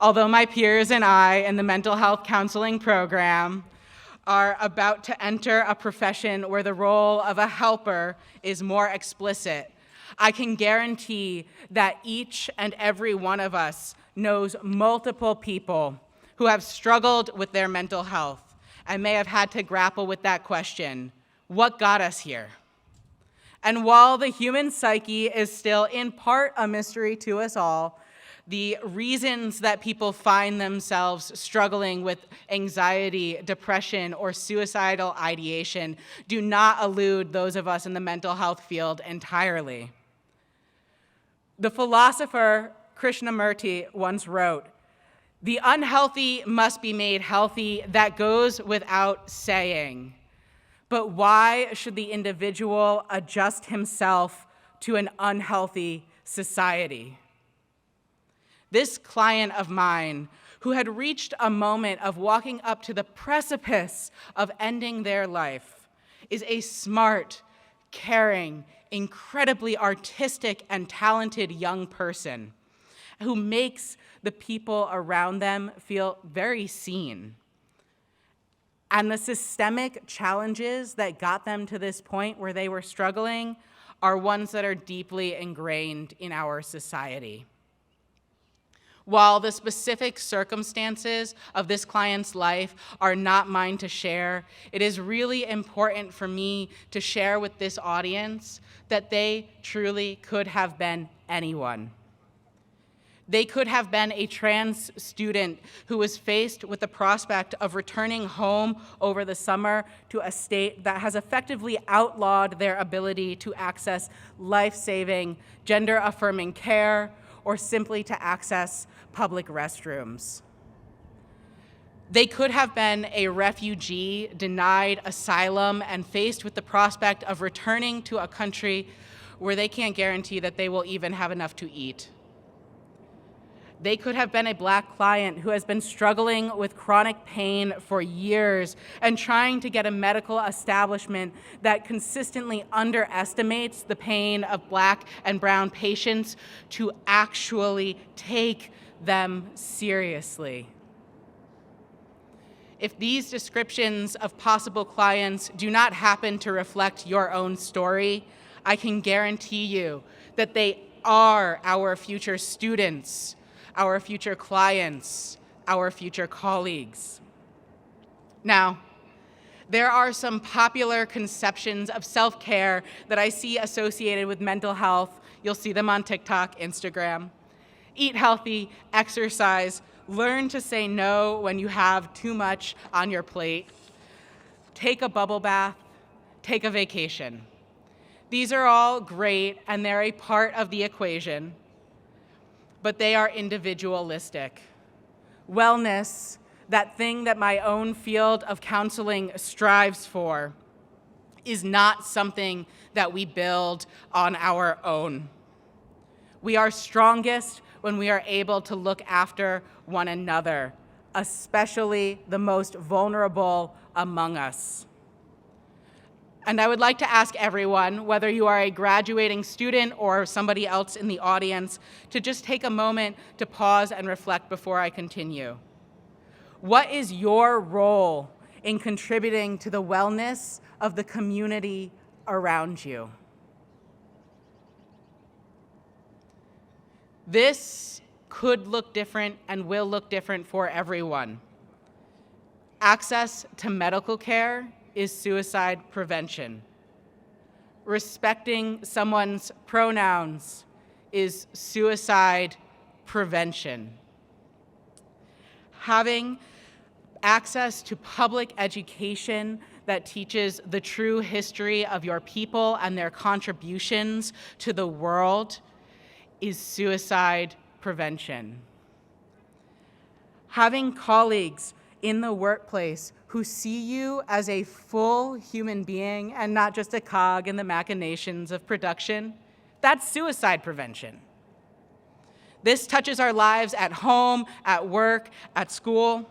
H: Although my peers and I in the mental health counseling program are about to enter a profession where the role of a helper is more explicit, I can guarantee that each and every one of us knows multiple people who have struggled with their mental health and may have had to grapple with that question, what got us here? And while the human psyche is still in part a mystery to us all, the reasons that people find themselves struggling with anxiety, depression, or suicidal ideation do not elude those of us in the mental health field entirely. The philosopher Krishnamurti once wrote, "The unhealthy must be made healthy, that goes without saying. But why should the individual adjust himself to an unhealthy society?" This client of mine, who had reached a moment of walking up to the precipice of ending their life, is a smart, caring, incredibly artistic and talented young person who makes the people around them feel very seen. And the systemic challenges that got them to this point where they were struggling are ones that are deeply ingrained in our society. While the specific circumstances of this client's life are not mine to share, it is really important for me to share with this audience that they truly could have been anyone. They could have been a trans student who was faced with the prospect of returning home over the summer to a state that has effectively outlawed their ability to access life-saving, gender-affirming care, or simply to access public restrooms. They could have been a refugee denied asylum and faced with the prospect of returning to a country where they can't guarantee that they will even have enough to eat. They could have been a Black client who has been struggling with chronic pain for years and trying to get a medical establishment that consistently underestimates the pain of Black and brown patients to actually take them seriously. If these descriptions of possible clients do not happen to reflect your own story, I can guarantee you that they are our future students, our future clients, our future colleagues. Now, There are some popular conceptions of self-care that I see associated with mental health. You'll see them on TikTok, Instagram. Eat healthy, exercise, learn to say no when you have too much on your plate. Take a bubble bath, take a vacation. These are all great and they're a part of the equation, but they are individualistic. Wellness, that thing that my own field of counseling strives for, is not something that we build on our own. We are strongest when we are able to look after one another, especially the most vulnerable among us. And I would like to ask everyone, whether you are a graduating student or somebody else in the audience, to just take a moment to pause and reflect before I continue. What is your role in contributing to the wellness of the community around you? This could look different and will look different for everyone. Access to medical care is suicide prevention. Respecting someone's pronouns is suicide prevention. Having access to public education that teaches the true history of your people and their contributions to the world is suicide prevention. Having colleagues in the workplace who see you as a full human being and not just a cog in the machinations of production, that's suicide prevention. This touches our lives at home, at work, at school.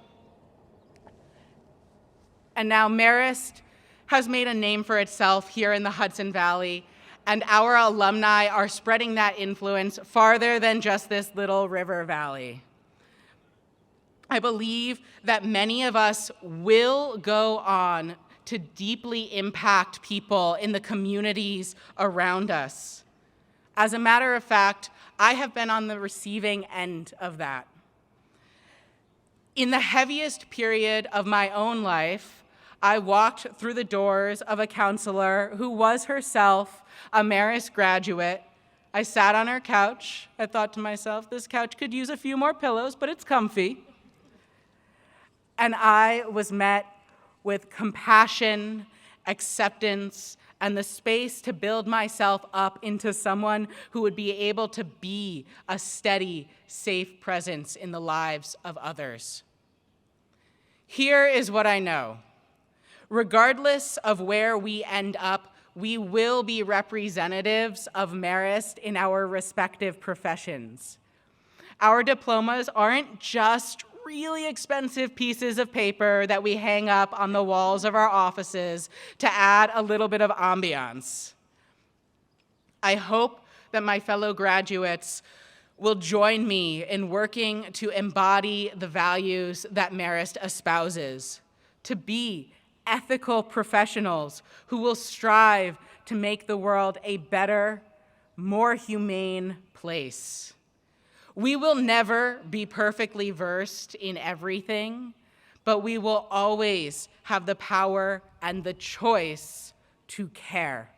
H: And now Marist has made a name for itself here in the Hudson Valley, and our alumni are spreading that influence farther than just this little river valley. I believe that many of us will go on to deeply impact people in the communities around us. As a matter of fact, I have been on the receiving end of that. In the heaviest period of my own life, I walked through the doors of a counselor who was herself a Marist graduate. I sat on her couch. I thought to myself, this couch could use a few more pillows, but it's comfy. And I was met with compassion, acceptance, and the space to build myself up into someone who would be able to be a steady, safe presence in the lives of others. Here is what I know. Regardless of where we end up, we will be representatives of Marist in our respective professions. Our diplomas aren't just really expensive pieces of paper that we hang up on the walls of our offices to add a little bit of ambiance. I hope that my fellow graduates will join me in working to embody the values that Marist espouses, to be ethical professionals who will strive to make the world a better, more humane place. We will never be perfectly versed in everything, but we will always have the power and the choice to care.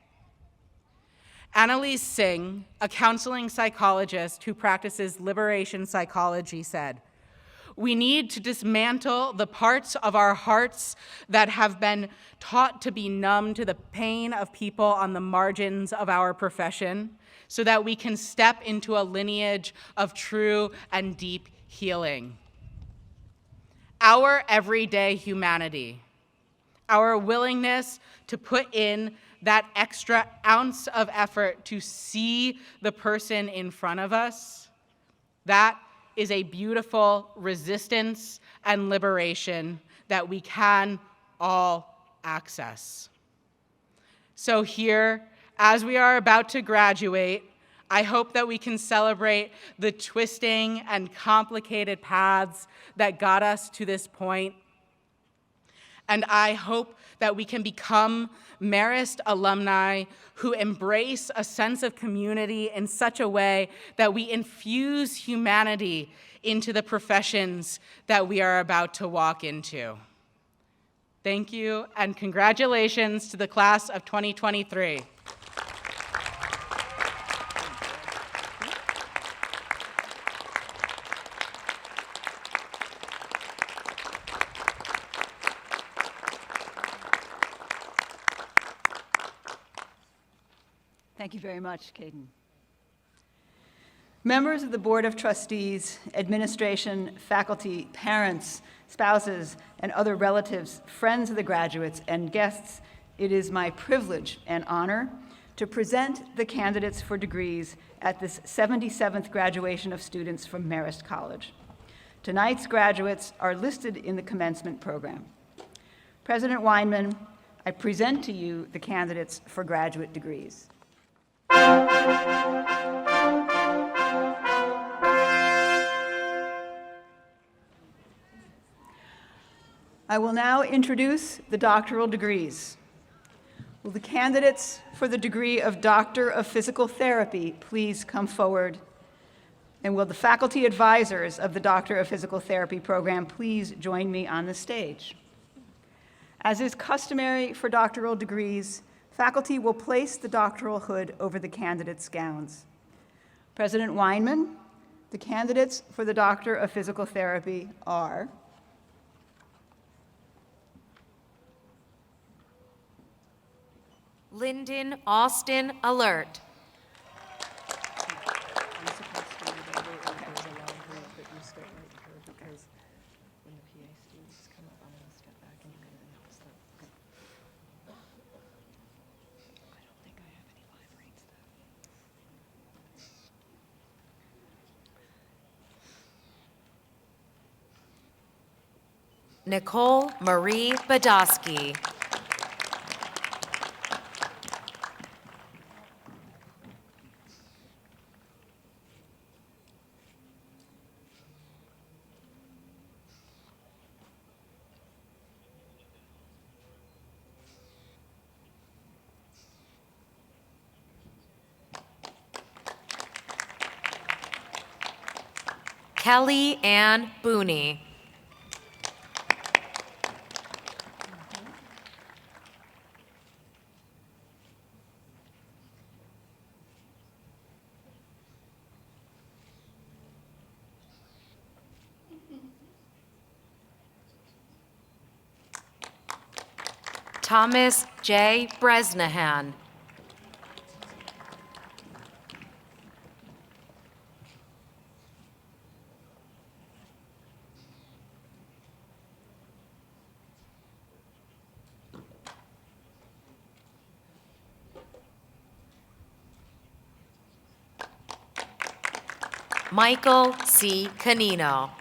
H: Annalise Singh, a counseling psychologist who practices liberation psychology, said, "We need to dismantle the parts of our hearts that have been taught to be numb to the pain of people on the margins of our profession, so that we can step into a lineage of true and deep healing. Our everyday humanity, our willingness to put in that extra ounce of effort to see the person in front of us, that is a beautiful resistance and liberation that we can all access." So here, as we are about to graduate, I hope that we can celebrate the twisting and complicated paths that got us to this point. And I hope that we can become Marist alumni who embrace a sense of community in such a way that we infuse humanity into the professions that we are about to walk into. Thank you, and congratulations to the class of 2023.
B: Thank you very much, Kayden. Members of the Board of Trustees, administration, faculty, parents, spouses, and other relatives, friends of the graduates, and guests, it is my privilege and honor to present the candidates for degrees at this 77th graduation of students from Marist College. Tonight's graduates are listed in the commencement program. President Weinman, I present to you the candidates for graduate degrees. I will now introduce the doctoral degrees. Will the candidates for the degree of Doctor of Physical Therapy please come forward? And will the faculty advisors of the Doctor of Physical Therapy program please join me on the stage? As is customary for doctoral degrees, faculty will place the doctoral hood over the candidates' gowns. President Weinman, the candidates for the Doctor of Physical Therapy are
I: Lyndon Austin Alert. Nicole Marie Badowski. Kelly Ann Booney. Thomas J. Bresnahan. Michael C. Canino.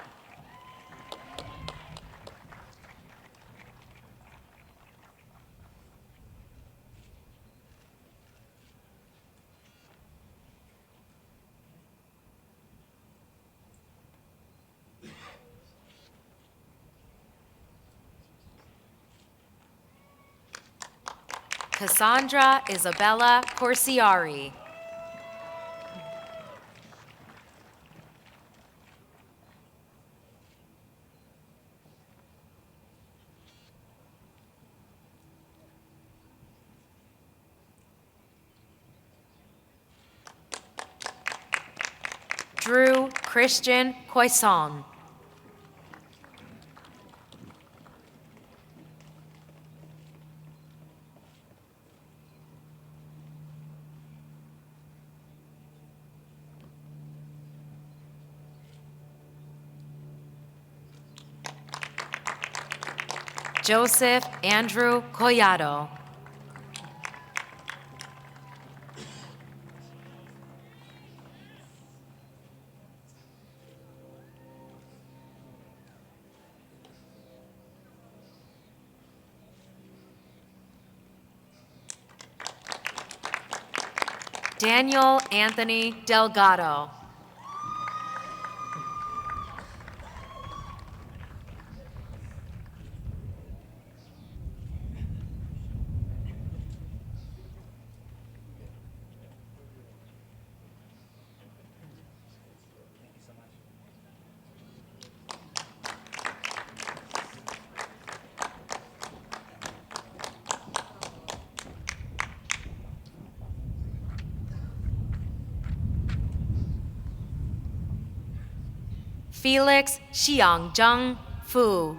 I: Cassandra Isabella Corsiari. Drew Christian Coisson. Joseph Andrew Collado. Daniel Anthony Delgado. Felix Xiangjeng Fu.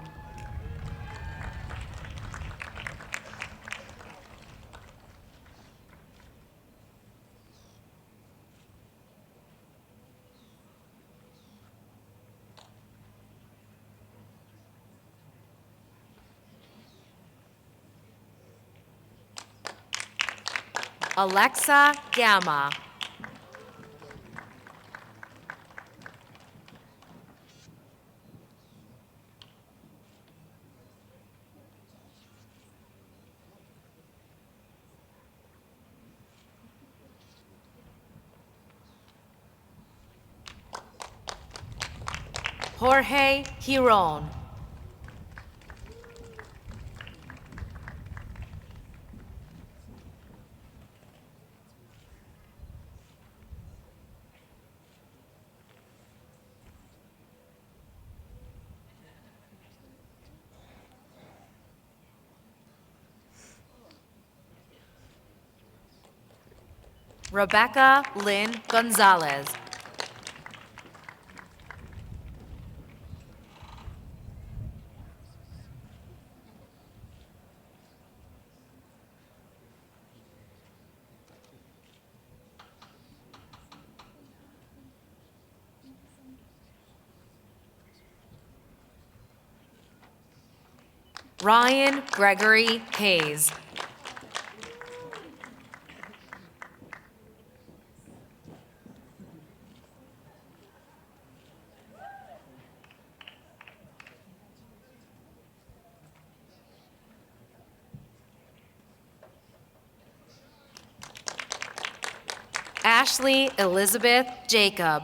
I: Alexa Gamma. Jorge Giron. Rebecca Lynn Gonzalez. Ryan Gregory Hayes. Ashley Elizabeth Jacob.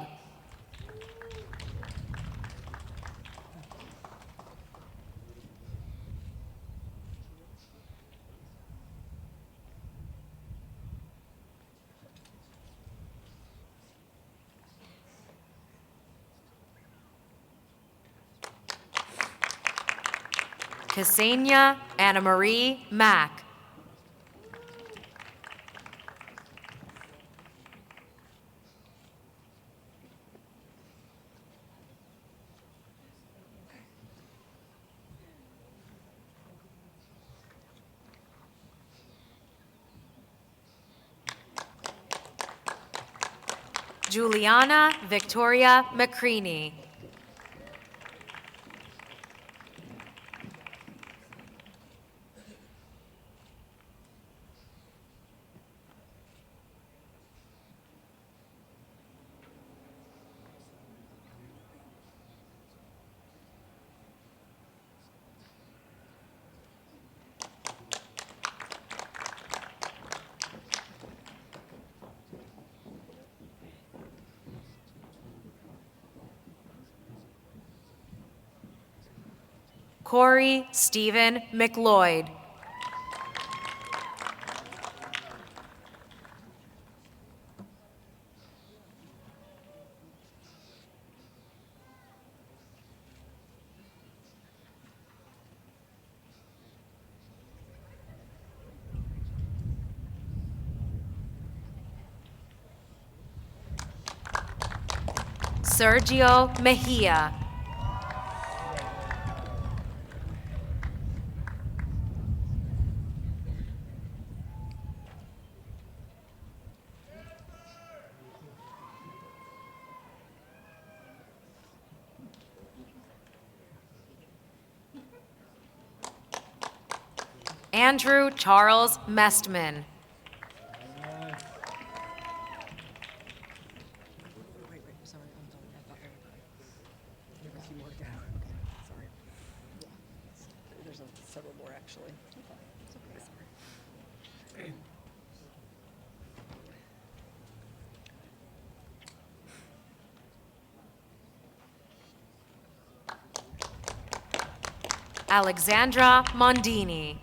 I: Ksenia Anna Marie Mack. Juliana Victoria McCreaney. Corey Stephen McLeod. Sergio Mejia. Andrew Charles Mestman. Alexandra Mondini.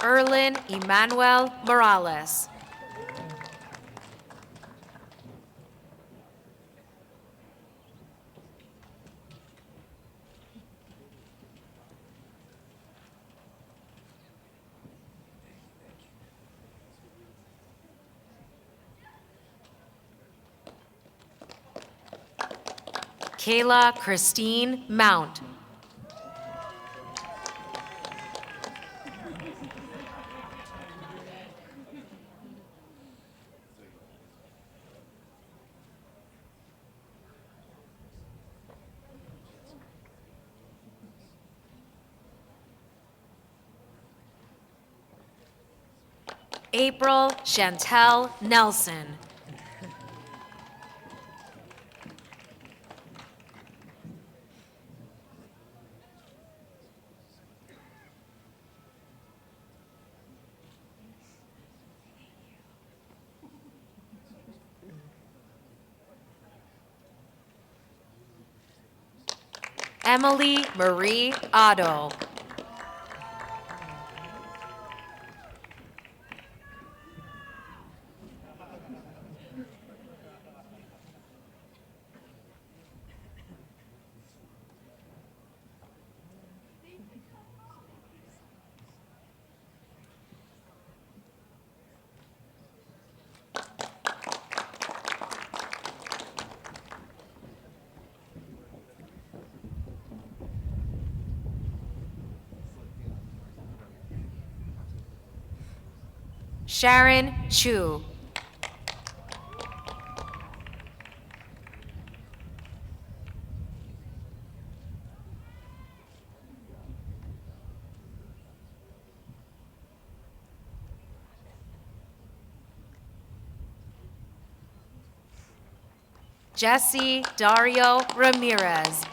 I: Erlin Emmanuel Morales. Kayla Christine Mount. April Chantel Nelson. Emily Marie Otto. Sharon Chu. Jesse Dario Ramirez.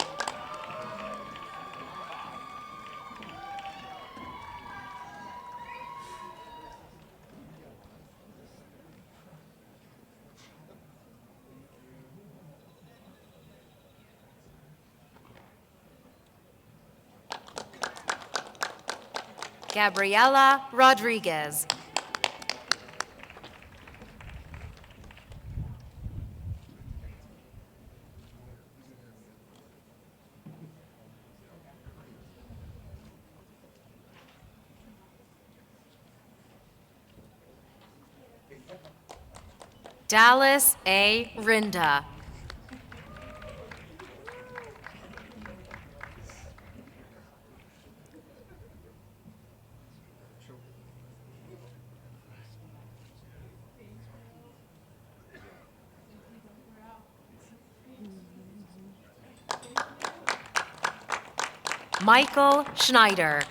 I: Gabriela Rodriguez. Dallas A. Rinda. Michael Schneider.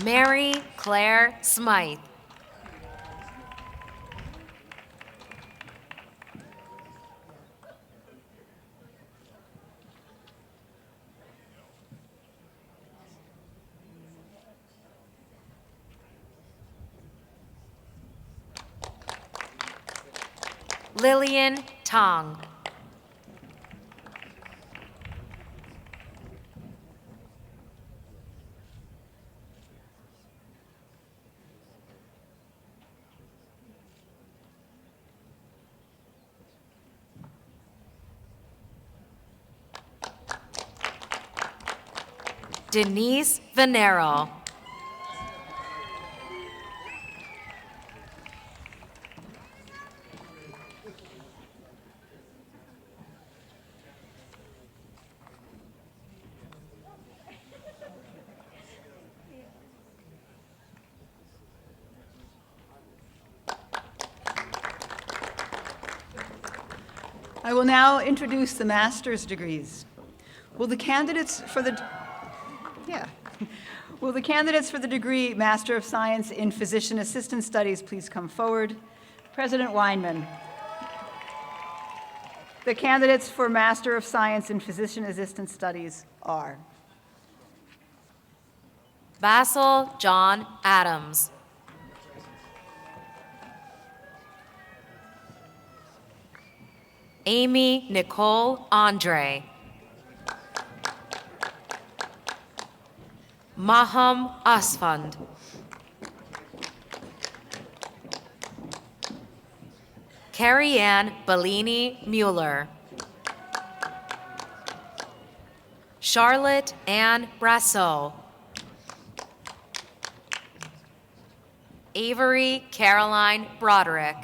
I: Mary Claire Smythe. Lillian Tong. Denise Venero.
B: I will now introduce the master's degrees. Will the candidates for the degree Master of Science in Physician Assistant Studies please come forward? President Weinman. The candidates for Master of Science in Physician Assistant Studies are
I: Basil John Adams. Amy Nicole Andre. Maham Asfand. Carrie Ann Bellini Mueller. Charlotte Ann Brasseau. Avery Caroline Broderick.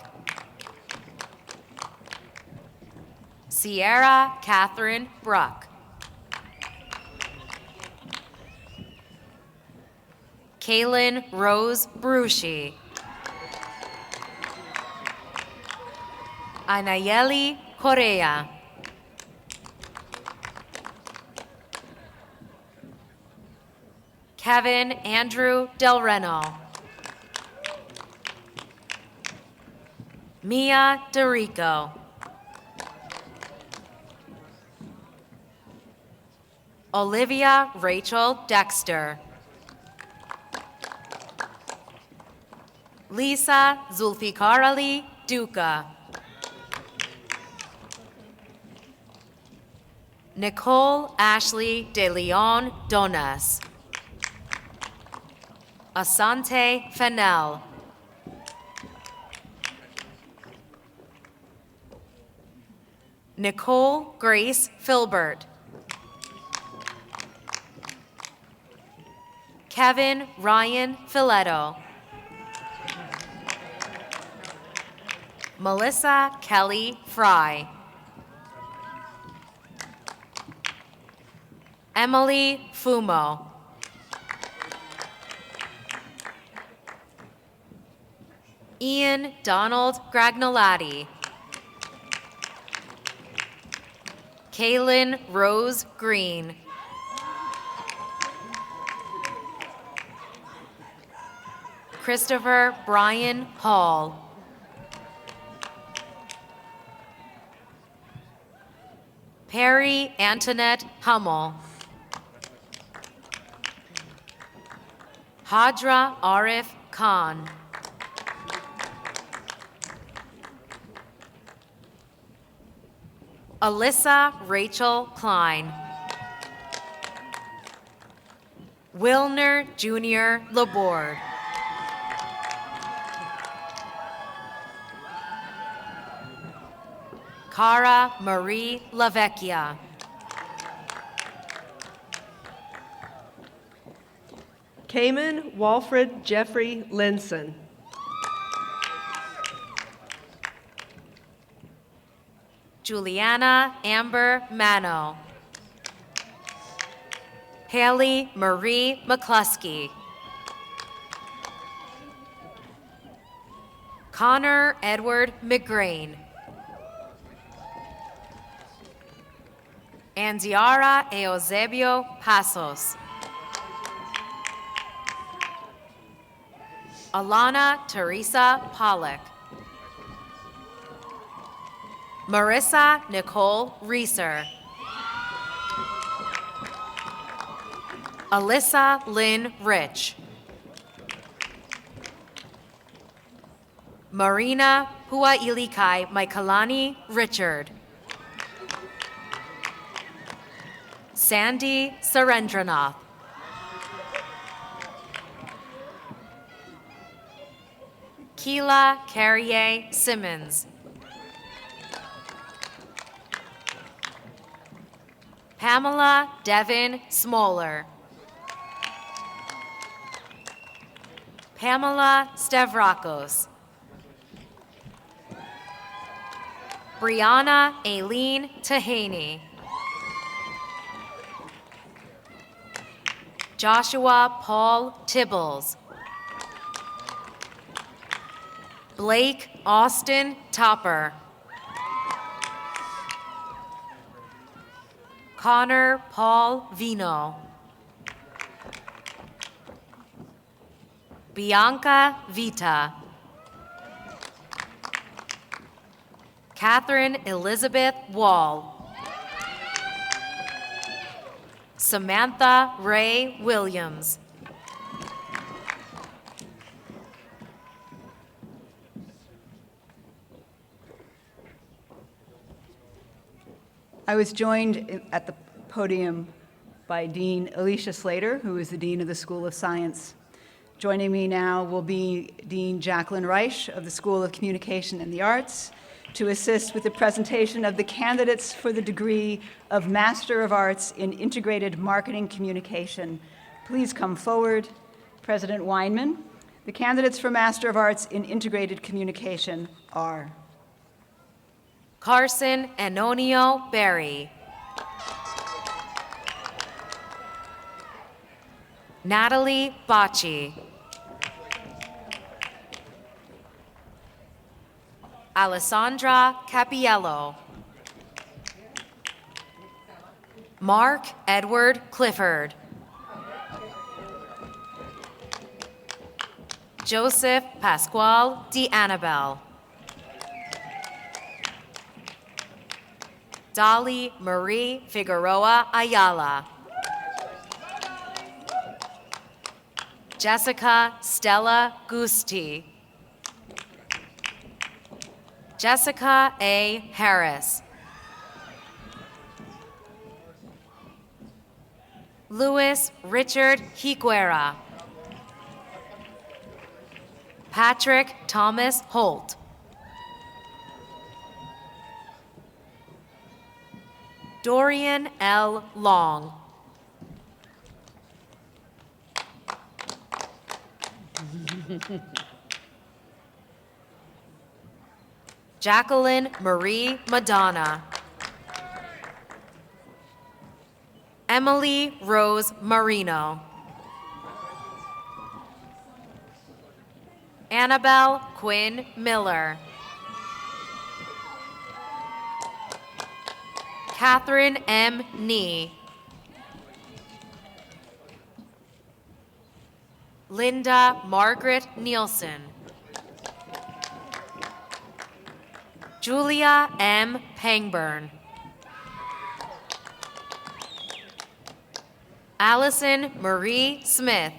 I: Sierra Catherine Bruck. Kaylin Rose Brucci. Anayeli Correa. Kevin Andrew Del Reno. Mia DeRico. Olivia Rachel Dexter. Lisa Zulfikarali Duca. Nicole Ashley De Leon Donas. Asante Fennell. Nicole Grace Filbert. Kevin Ryan Filetto. Melissa Kelly Fry. Emily Fumo. Ian Donald Gragnolati. Kaylin Rose Green. Christopher Brian Hall. Perry Antoinette Hummel. Hadra Arif Khan. Alyssa Rachel Klein. Wilner Jr. Laborde. Cara Marie Lavecchia.
J: Cayman Walfred Jeffrey Linson.
I: Juliana Amber Mano. Haley Marie McCluskey. Connor Edward McGrain. Anziara Eusebio Pasos. Alana Teresa Pollock. Marissa Nicole Reeser. Alyssa Lynn Rich. Marina Huailikai Maikalani Richard. Sandy Surendranath. Keela Carrier Simmons. Pamela Devin Smoller. Pamela Stavrakos. Brianna Aileen Tahaney. Joshua Paul Tibbles. Blake Austin Topper. Connor Paul Vino. Bianca Vita. Catherine Elizabeth Wall. Samantha Ray Williams.
B: I was joined at the podium by Dean Alicia Slater, who is the Dean of the School of Science. Joining me now will be Dean Jacqueline Reich of the School of Communication and the Arts to assist with the presentation of the candidates for the degree of Master of Arts in Integrated Marketing Communication. Please come forward. President Weinman. The candidates for Master of Arts in Integrated Communication are
I: Carson Anonio Berry, Natalie Bocci, Alessandra Capiello, Mark Edward Clifford, Joseph Pascual de Annabelle, Dolly Marie Figueroa Ayala, Jessica Stella Gusti, Jessica A. Harris, Louis Richard Higuera, Patrick Thomas Holt, Dorian L. Long, Jacqueline Marie Madonna, Emily Rose Marino, Annabelle Quinn Miller, Catherine M. Nee, Linda Margaret Nielsen, Julia M. Pangburn, Allison Marie Smith,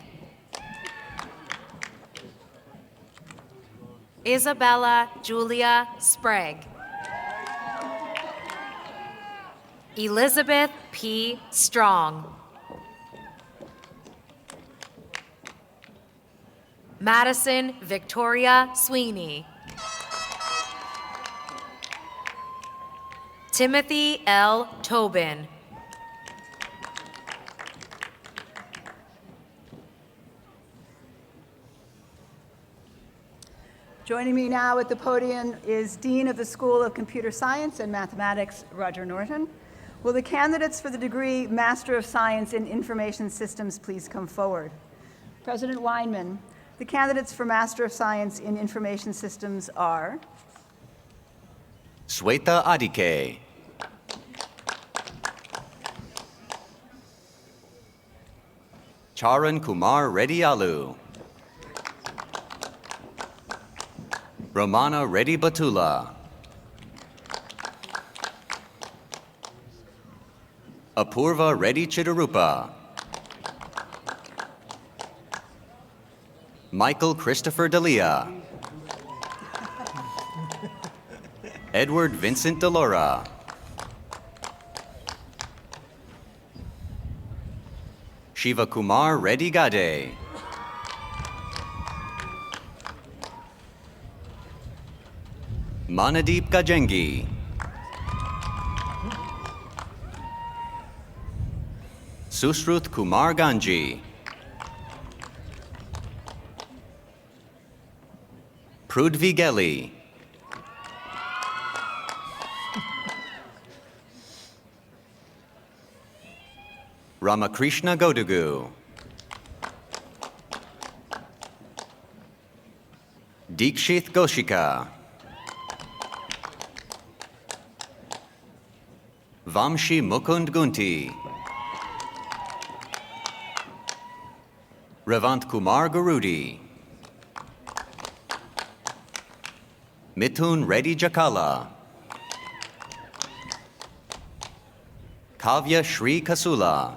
I: Isabella Julia Sprague, Elizabeth P. Strong, Madison Victoria Sweeney, Timothy L. Tobin,
B: Joining me now at the podium is Dean of the School of Computer Science and Mathematics, Roger Norton. Will the candidates for the degree Master of Science in Information Systems please come forward? President Weinman, the candidates for Master of Science in Information Systems are
K: Sweta Adike, Charan Kumar Reddy Alu, Romana Reddy Batula, Apurva Reddy Chidarupa, Michael Christopher Dalia, Edward Vincent Delora, Shiva Kumar Reddy Gade, Manadeep Gajengi, Susruth Kumar Ganji, Prudvi Geli, Ramakrishna Godugu, Dikshith Goshika, Vamshi Mukund Gunti, Revant Kumar Gurudi, Mithun Reddy Jakala, Kavya Shri Kasula,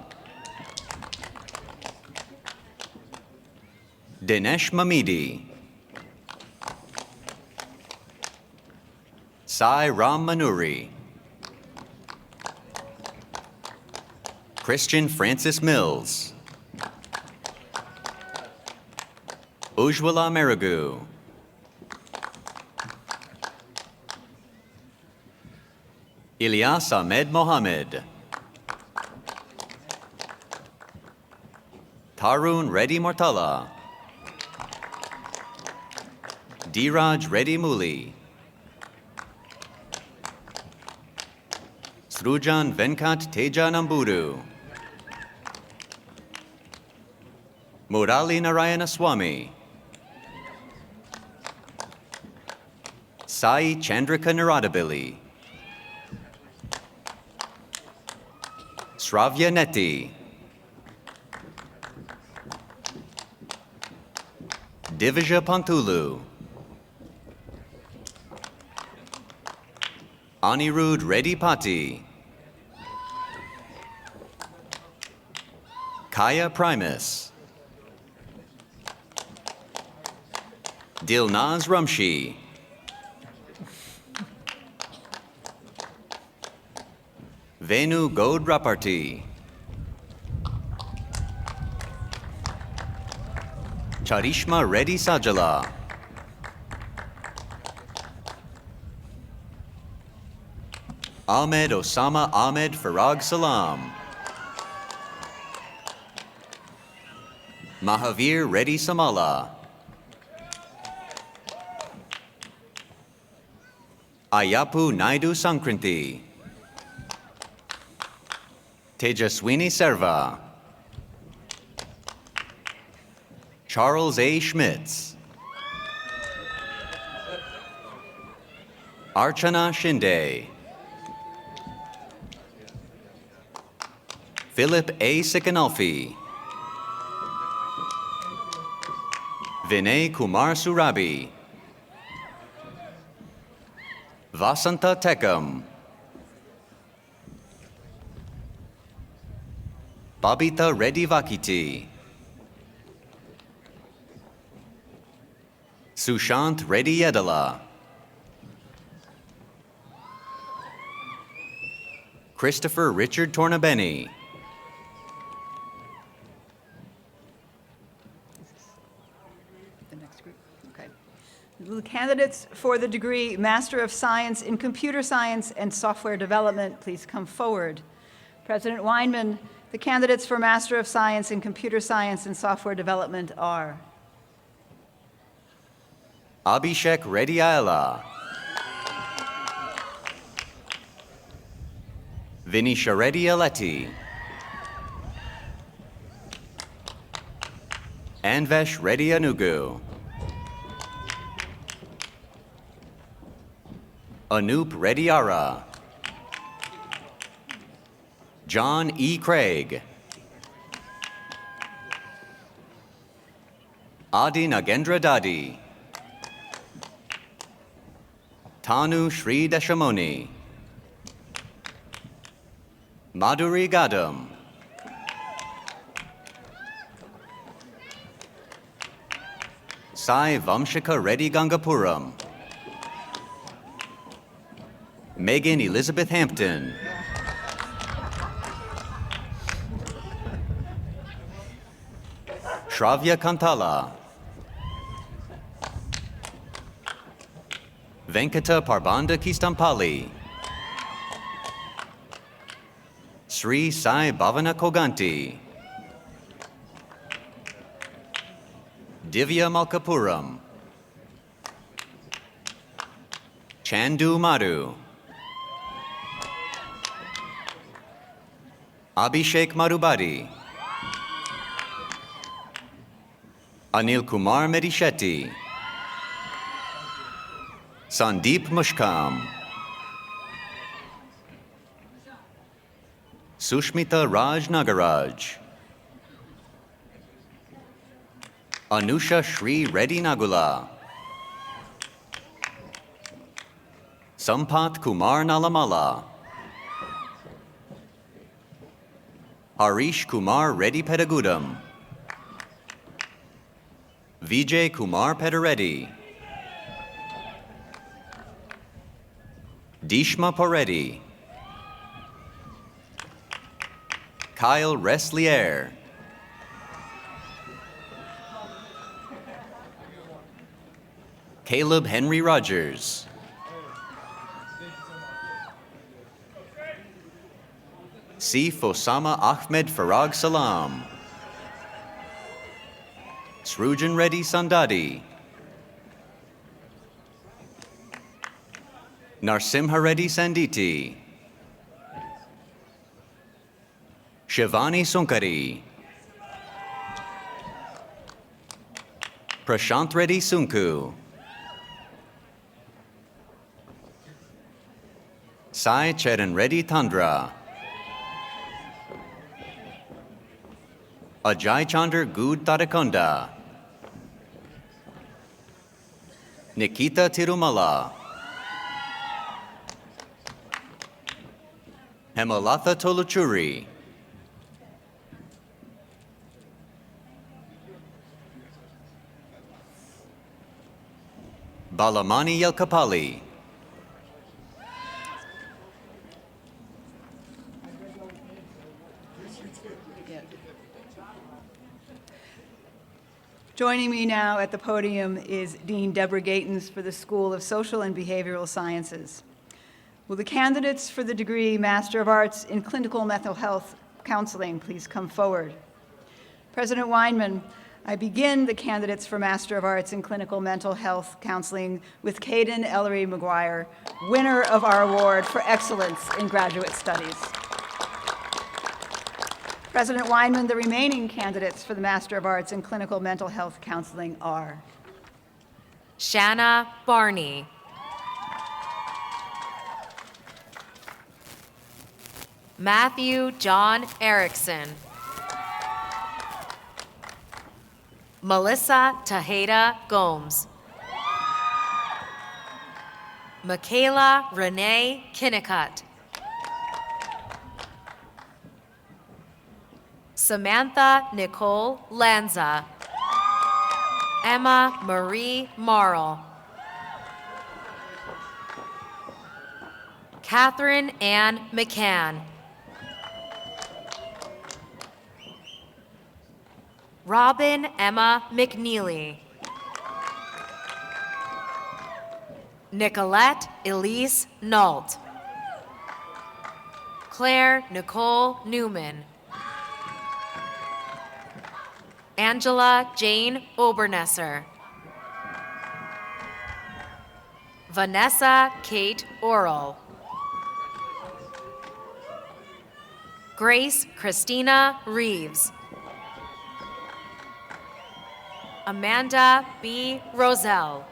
K: Dinesh Mamidi, Sai Ram Manuri, Christian Francis Mills. Ujwala Maragu. Ilyas Ahmed Mohammed. Tarun Reddy Mortala. Dheeraj Reddy Muli. Srujan Venkat Teja Namburu. Murali Narayana Swami. Sai Chandrika Naradabili. Sravya Neti. Divija Pantulu. Anirudh Reddy Pati. Kaya Primus. Dilnaz Rumshi. Venu Godraparti. Charishma Reddy Sajala. Ahmed Osama Ahmed Farag Salam. Mahavir Reddy Samala. Ayapu Naidu Sankranti. Tejaswini Serva. Charles A. Schmitz. Archana Shinde. Philip A. Sikanalfi. Vinay Kumar Surabi. Vasanta Tekam. Babita Reddy Vakiti. Sushant Reddy Yedala. Christopher Richard Tornabeni.
B: The next group. Okay. The candidates for the degree Master of Science in Computer Science and Software Development, please come forward. President Weinman, the candidates for Master of Science in Computer Science and Software Development are
K: Abhishek Reddy Ayala. Vinisha Reddy Aleti. Anvesh Reddy Anugu. Anoop Reddy Ara. John E. Craig. Adi Nagendra Dadi. Tanu Shri Deshamoni. Madhuri Gadam. Sai Vamshika Reddy Gangapuram. Megan Elizabeth Hampton. Shravya Kantala. Venkata Parbanda Kistampali. Sri Sai Bhavana Koganti. Divya Malkapuram. Chandu Madhu. Abhishek Marubadi. Anil Kumar Medishetty. Sandeep Mushkam. Sushmita Raj Nagaraj. Anusha Shri Reddy Nagula. Sampath Kumar Nalamala. Harish Kumar Reddy Pedagudam. Vijay Kumar Pedereddy. Dishma Poreddy. Kyle Reslier. Caleb Henry Rogers. Sif Osama Ahmed Farag Salam. Srujan Reddy Sandadi. Narsimha Reddy Sanditi. Shivani Sunkari. Prashant Reddy Sunku. Sai Cheran Reddy Tandra. Ajay Chandra Good Tadakonda. Nikita Tirumala. Hemalatha Toluchuri. Balamani Yelkapali.
B: Joining me now at the podium is Dean Deborah Gatens for the School of Social and Behavioral Sciences. Will the candidates for the degree Master of Arts in Clinical Mental Health Counseling please come forward? President Weinman, I begin the candidates for Master of Arts in Clinical Mental Health Counseling with Kayden Elerey Maguire, winner of our award for excellence in graduate studies. President Weinman, the remaining candidates for the Master of Arts in Clinical Mental Health Counseling are
I: Shanna Barney, Matthew John Erickson, Melissa Tejeda Gomes, Michaela Renee Kinnicott, Samantha Nicole Lanza, Emma Marie Marl, Catherine Ann McCann, Robin Emma McNeely, Nicolette Elise Nault, Claire Nicole Newman, Angela Jane Obernesser, Vanessa Kate Orrell, Grace Christina Reeves, Amanda B. Roselle.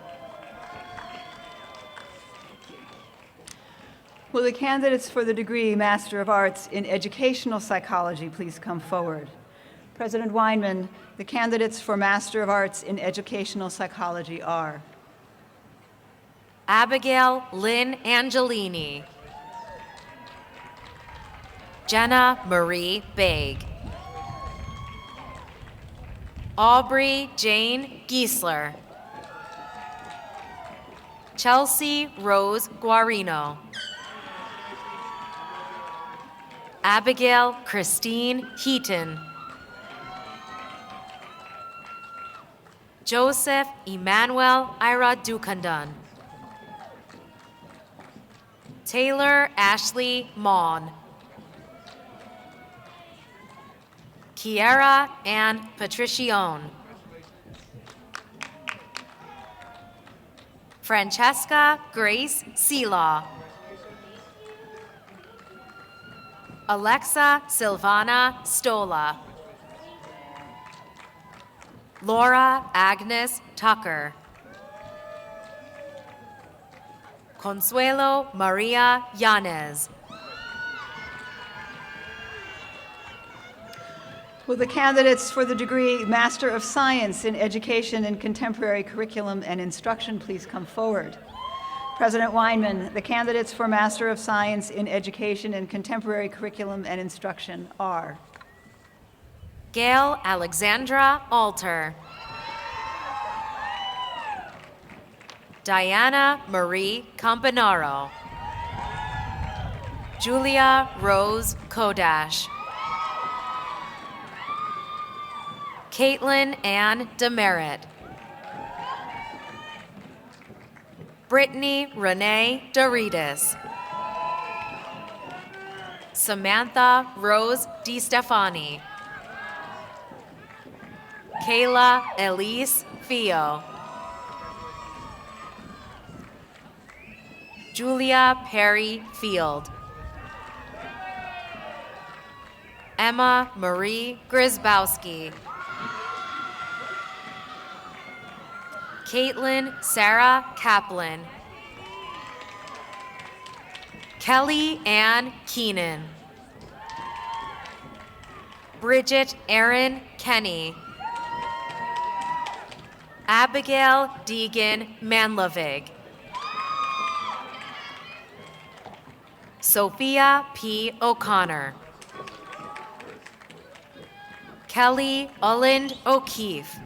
B: Will the candidates for the degree Master of Arts in Educational Psychology please come forward? President Weinman, the candidates for Master of Arts in Educational Psychology are
I: Abigail Lynn Angelini, Jenna Marie Baig, Aubrey Jane Giesler, Chelsea Rose Guarino, Abigail Christine Heaton, Joseph Emmanuel Ira Dukandan, Taylor Ashley Maughan, Kiera Ann Patricione, Francesca Grace Seelaw, Alexa Silvana Stola, Laura Agnes Tucker, Consuelo Maria Yanez.
B: Will the candidates for the degree Master of Science in Education and Contemporary Curriculum and Instruction please come forward? President Weinman, the candidates for Master of Science in Education and Contemporary Curriculum and Instruction are
I: Gail Alexandra Alter, Diana Marie Campanaro, Julia Rose Kodash, Caitlin Ann Demerit. Brittany Renee Duraes. Samantha Rose DiStefani. Kayla Elise Fio. Julia Perry Field. Emma Marie Grisbowski. Caitlin Sarah Kaplan. Kelly Ann Keenan. Bridget Erin Kenny. Abigail Deegan Manlovig. Sophia P. O'Connor. Kelly Ulland O'Keefe.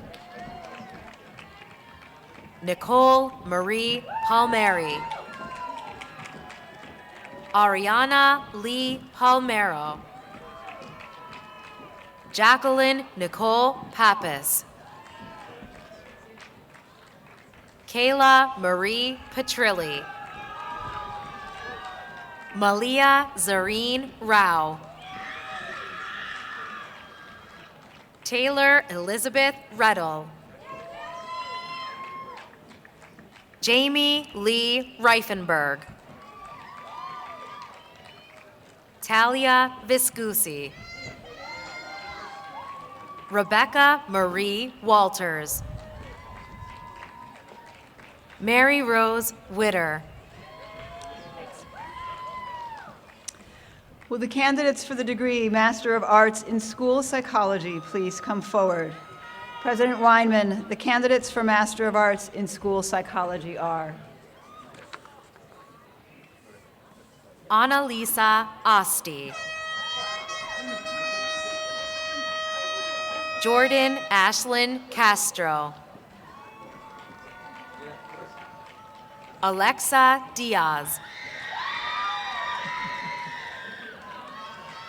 I: Nicole Marie Palmieri. Ariana Lee Palmero. Jacqueline Nicole Pappas. Kayla Marie Petrilli. Malia Zareen Rao. Taylor Elizabeth Reddle. Jamie Lee Reifenberg. Talia Viscusi. Rebecca Marie Walters. Mary Rose Witter.
B: Will the candidates for the degree Master of Arts in School Psychology please come forward? President Weinman, the candidates for Master of Arts in School Psychology are
I: Annalisa Asti. Jordan Ashlyn Castro. Alexa Diaz.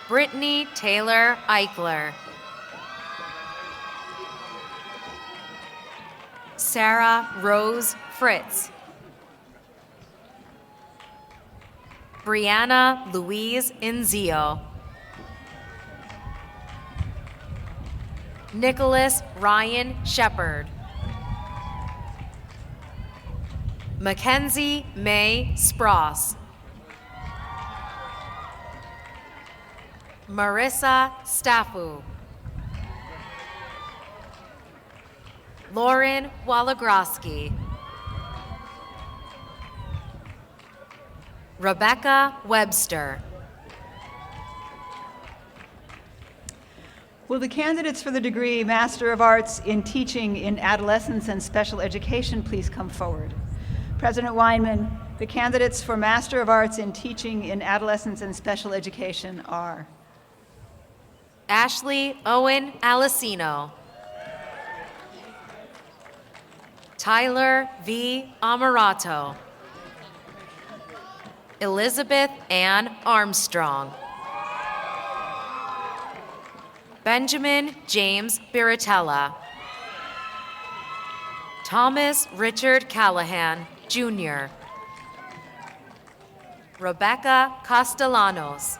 I: Brittany Taylor Eichler. Sarah Rose Fritz. Brianna Louise Inzio. Nicholas Ryan Shepard. Mackenzie May Spross. Marissa Staffu. Lauren Walagroski. Rebecca Webster.
B: Will the candidates for the degree Master of Arts in Teaching in Adolescence and Special Education please come forward? President Weinman, the candidates for Master of Arts in Teaching in Adolescence and Special Education are
I: Ashley Owen Alicino. Tyler V. Amarato. Elizabeth Ann Armstrong. Benjamin James Biratella. Thomas Richard Callahan, Jr. Rebecca Castellanos.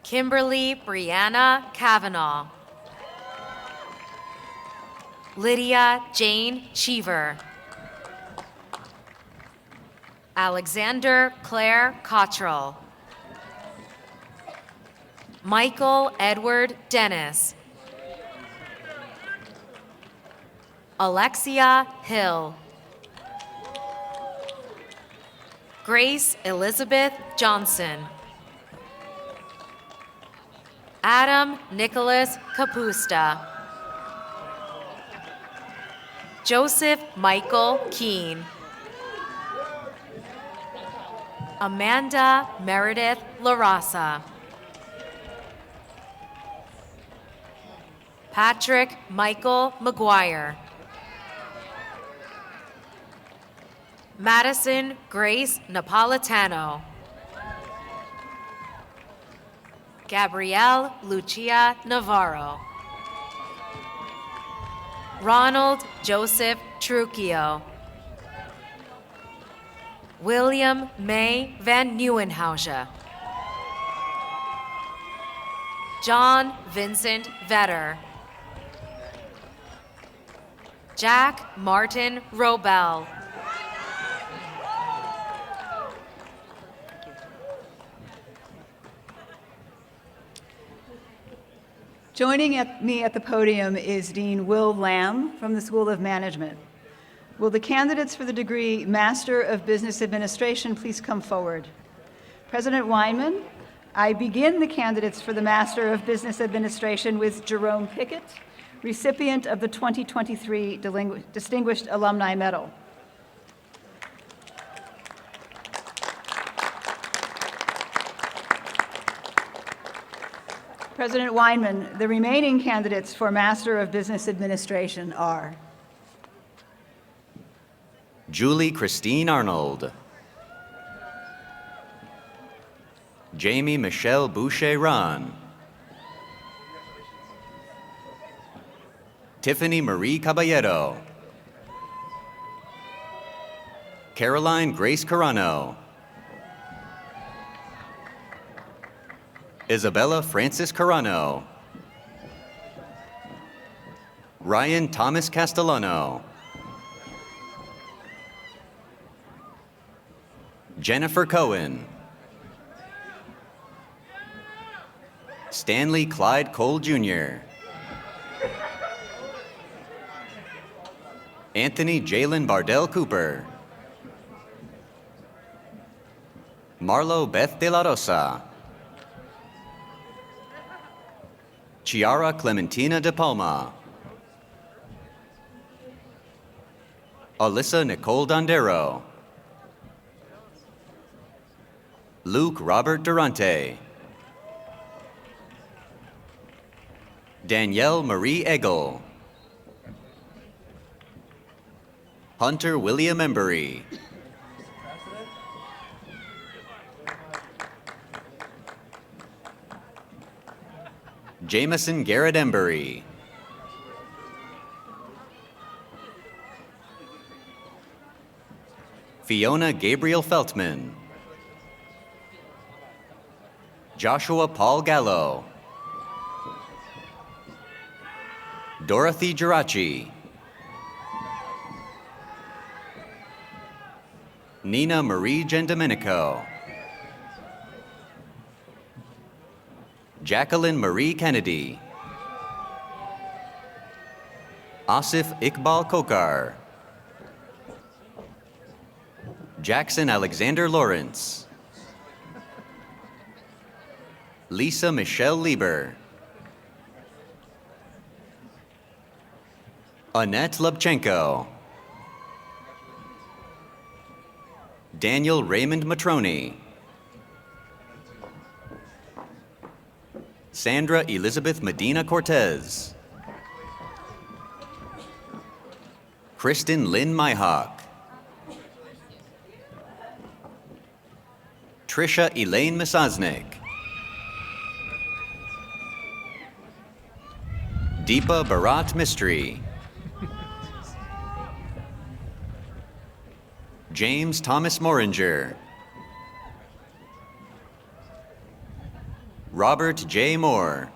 I: Kimberly Brianna Kavanaugh. Lydia Jane Cheever. Alexander Claire Cottrell. Michael Edward Dennis. Alexia Hill. Grace Elizabeth Johnson. Adam Nicholas Capusta. Joseph Michael Keene. Amanda Meredith LaRasa. Patrick Michael Maguire. Madison Grace Napolitano. Gabrielle Lucia Navarro. Ronald Joseph Trucchio. William May Van Nieuwenhuizen. John Vincent Vetter. Jack Martin Robel.
B: Joining me at the podium is Dean Will Lamb from the School of Management. Will the candidates for the degree Master of Business Administration please come forward? President Weinman, I begin the candidates for the Master of Business Administration with Jerome Pickett, recipient of the 2023 Distinguished Alumni Medal. President Weinman, the remaining candidates for Master of Business Administration are
K: Julie Christine Arnold, Jamie Michelle Boucher-Ron, Tiffany Marie Caballero, Caroline Grace Carano, Isabella Francis Carano, Ryan Thomas Castellano, Jennifer Cohen, Stanley Clyde Cole Jr., Anthony Jalen Bardell Cooper, Marlo Beth de la Rosa, Chiara Clementina de Palma, Alyssa Nicole Dondero, Luke Robert Durante, Danielle Marie Eggle, Hunter William Embry, Jameson Garrett Embry, Fiona Gabriel Feltman, Joshua Paul Gallo, Dorothy Geraci, Nina Marie Gendomenico, Jacqueline Marie Kennedy, Asif Iqbal Kokar, Jackson Alexander Lawrence, Lisa Michelle Lieber, Annette Lubchenko, Daniel Raymond Matroni, Sandra Elizabeth Medina Cortez, Kristen Lynn Myhawk, Trisha Elaine Misaznik, Deepa Bharat Mistry, James Thomas Moringer, Robert J. Moore,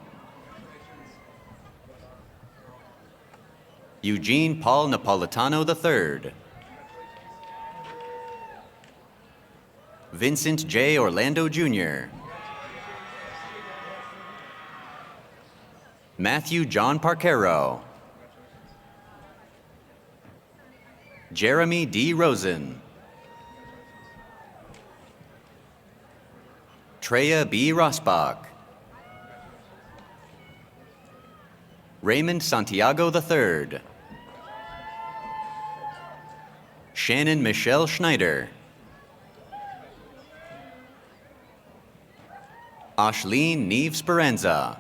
K: Eugene Paul Napolitano III, Vincent J. Orlando Jr., Matthew John Parquero, Jeremy D. Rosen, Treya B. Rosbach, Raymond Santiago III, Shannon Michelle Schneider, Ashleen Neve Speranza,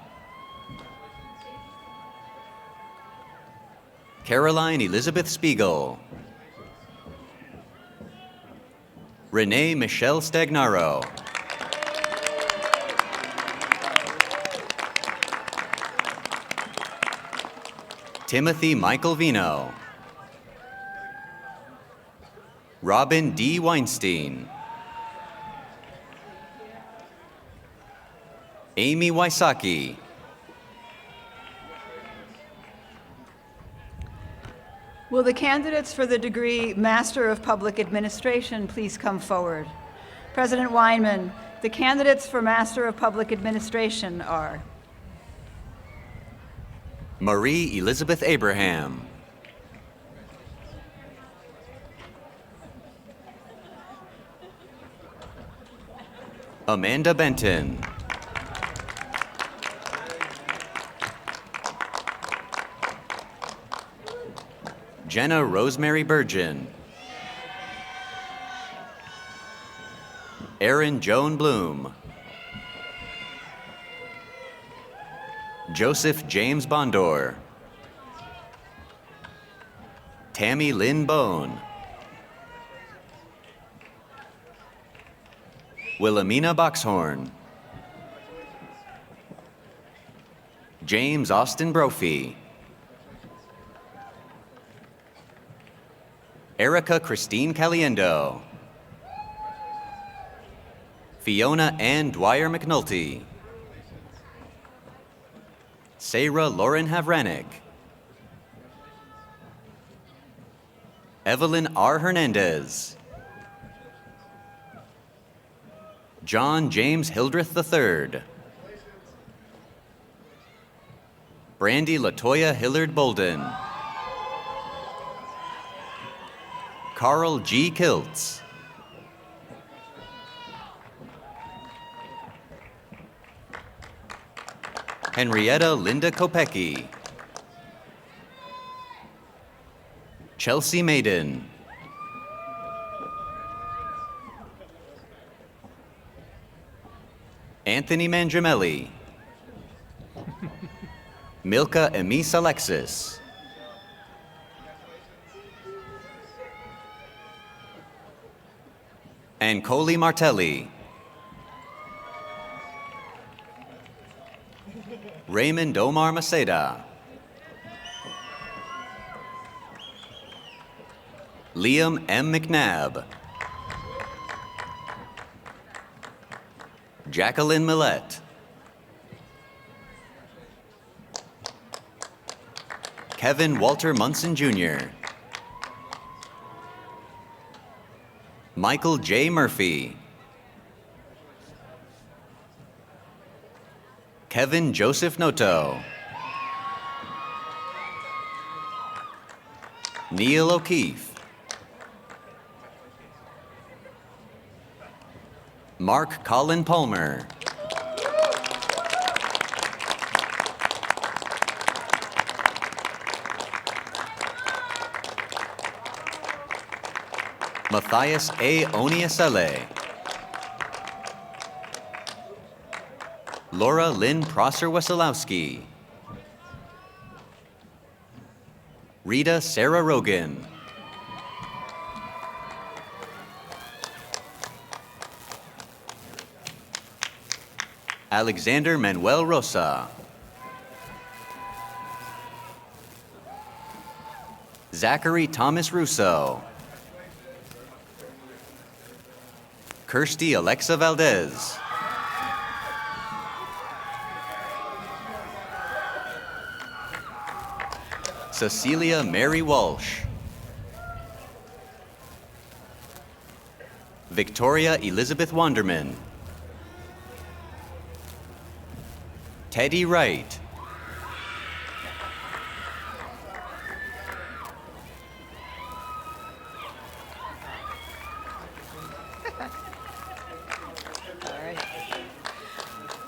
K: Caroline Elizabeth Spiegel, Renee Michelle Stagnaro, Timothy Michael Vino. Robin D. Weinstein. Amy Wysocki.
B: Will the candidates for the degree Master of Public Administration please come forward? President Weinman, the candidates for Master of Public Administration are
K: Marie Elizabeth Abraham. Amanda Benton. Jenna Rosemary Burgeon. Erin Joan Bloom. Joseph James Bondor. Tammy Lynn Bone. Wilhelmina Boxhorn. James Austin Brophy. Erica Christine Caliendo. Fiona Ann Dwyer McNulty. Sarah Lauren Havranek. Evelyn R. Hernandez. John James Hildreth III. Brandy Latoya Hillard Bolden. Carl G. Kiltz. Henrietta Linda Kopecki. Chelsea Maiden. Anthony Mangiamelli. Milka Emis Alexis. And Coley Martelli. Raymond Omar Maceda. Liam M. McNabb. Jacqueline Millette. Kevin Walter Munson Jr. Michael J. Murphy. Kevin Joseph Noto. Neil O'Keefe. Mark Colin Palmer. Matthias A. Oniasele. Laura Lynn Prosser-Wesolowski. Rita Sarah Rogan. Alexander Manuel Rosa. Zachary Thomas Russo. Kirsty Alexa Valdez. Cecilia Mary Walsh. Victoria Elizabeth Wanderman. Teddy Wright.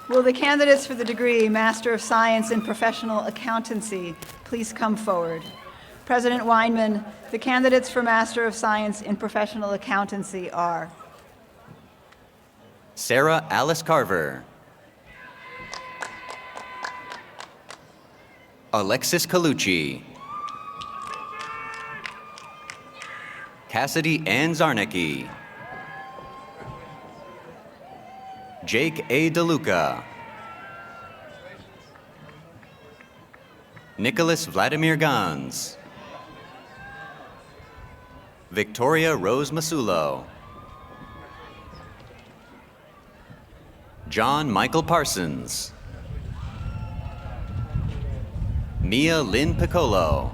B: Will the candidates for the degree Master of Science in Professional Accountancy please come forward? President Weinman, the candidates for Master of Science in Professional Accountancy are
K: Sarah Alice Carver. Alexis Colucci. Cassidy Ann Zarnicki. Jake A. DeLuca. Nicholas Vladimir Gans, Victoria Rose Masulo, John Michael Parsons, Mia Lynn Piccolo,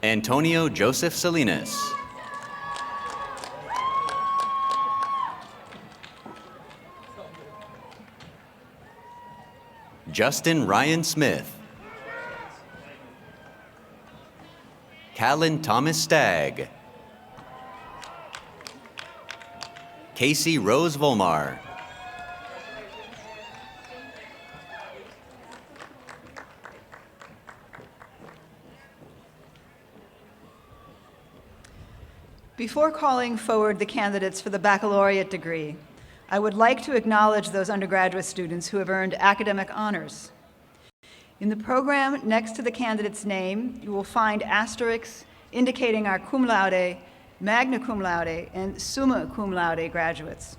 K: Antonio Joseph Salinas, Justin Ryan Smith, Callan Thomas Stagg, Casey Rose Volmar,
B: Before calling forward the candidates for the baccalaureate degree, I would like to acknowledge those undergraduate students who have earned academic honors. In the program next to the candidate's name, you will find asterisks indicating our cum laude, magna cum laude, and summa cum laude graduates.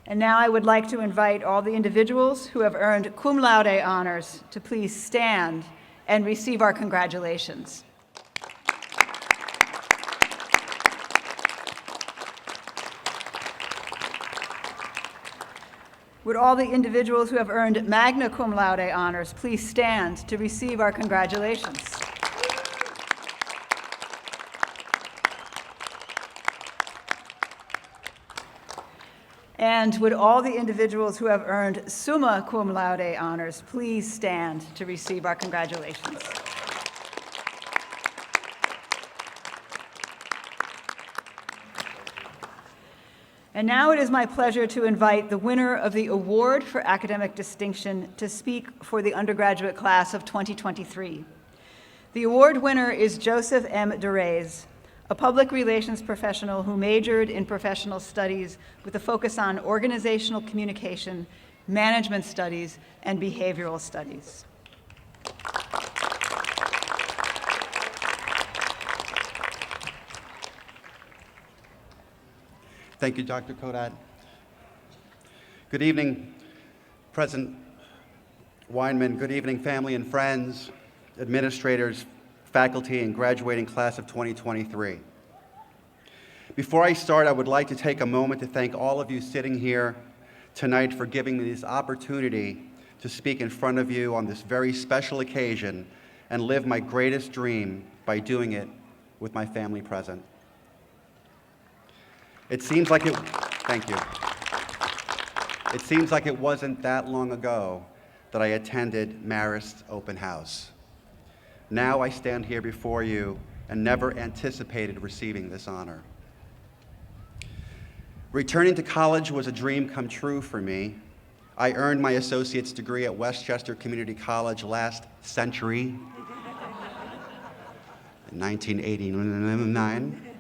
B: And now I would like to invite all the individuals who have earned cum laude honors to please stand and receive our congratulations. Would all the individuals who have earned magna cum laude honors please stand to receive our congratulations? And would all the individuals who have earned summa cum laude honors please stand to receive our congratulations? And now it is my pleasure to invite the winner of the Award for Academic Distinction to speak for the undergraduate class of 2023. The award winner is Joseph M. Duraes, a public relations professional who majored in professional studies with a focus on organizational communication, management studies, and behavioral studies.
L: Thank you, Dr. Kodat. Good evening, President Weinman. Good evening, family and friends, administrators, faculty, and graduating class of 2023. Before I start, I would like to take a moment to thank all of you sitting here tonight for giving me this opportunity to speak in front of you on this very special occasion and live my greatest dream by doing it with my family present. Thank you. It seems like it wasn't that long ago that I attended Marist open house. Now I stand here before you and never anticipated receiving this honor. Returning to college was a dream come true for me. I earned my associate's degree at Westchester Community College last century, in 1989.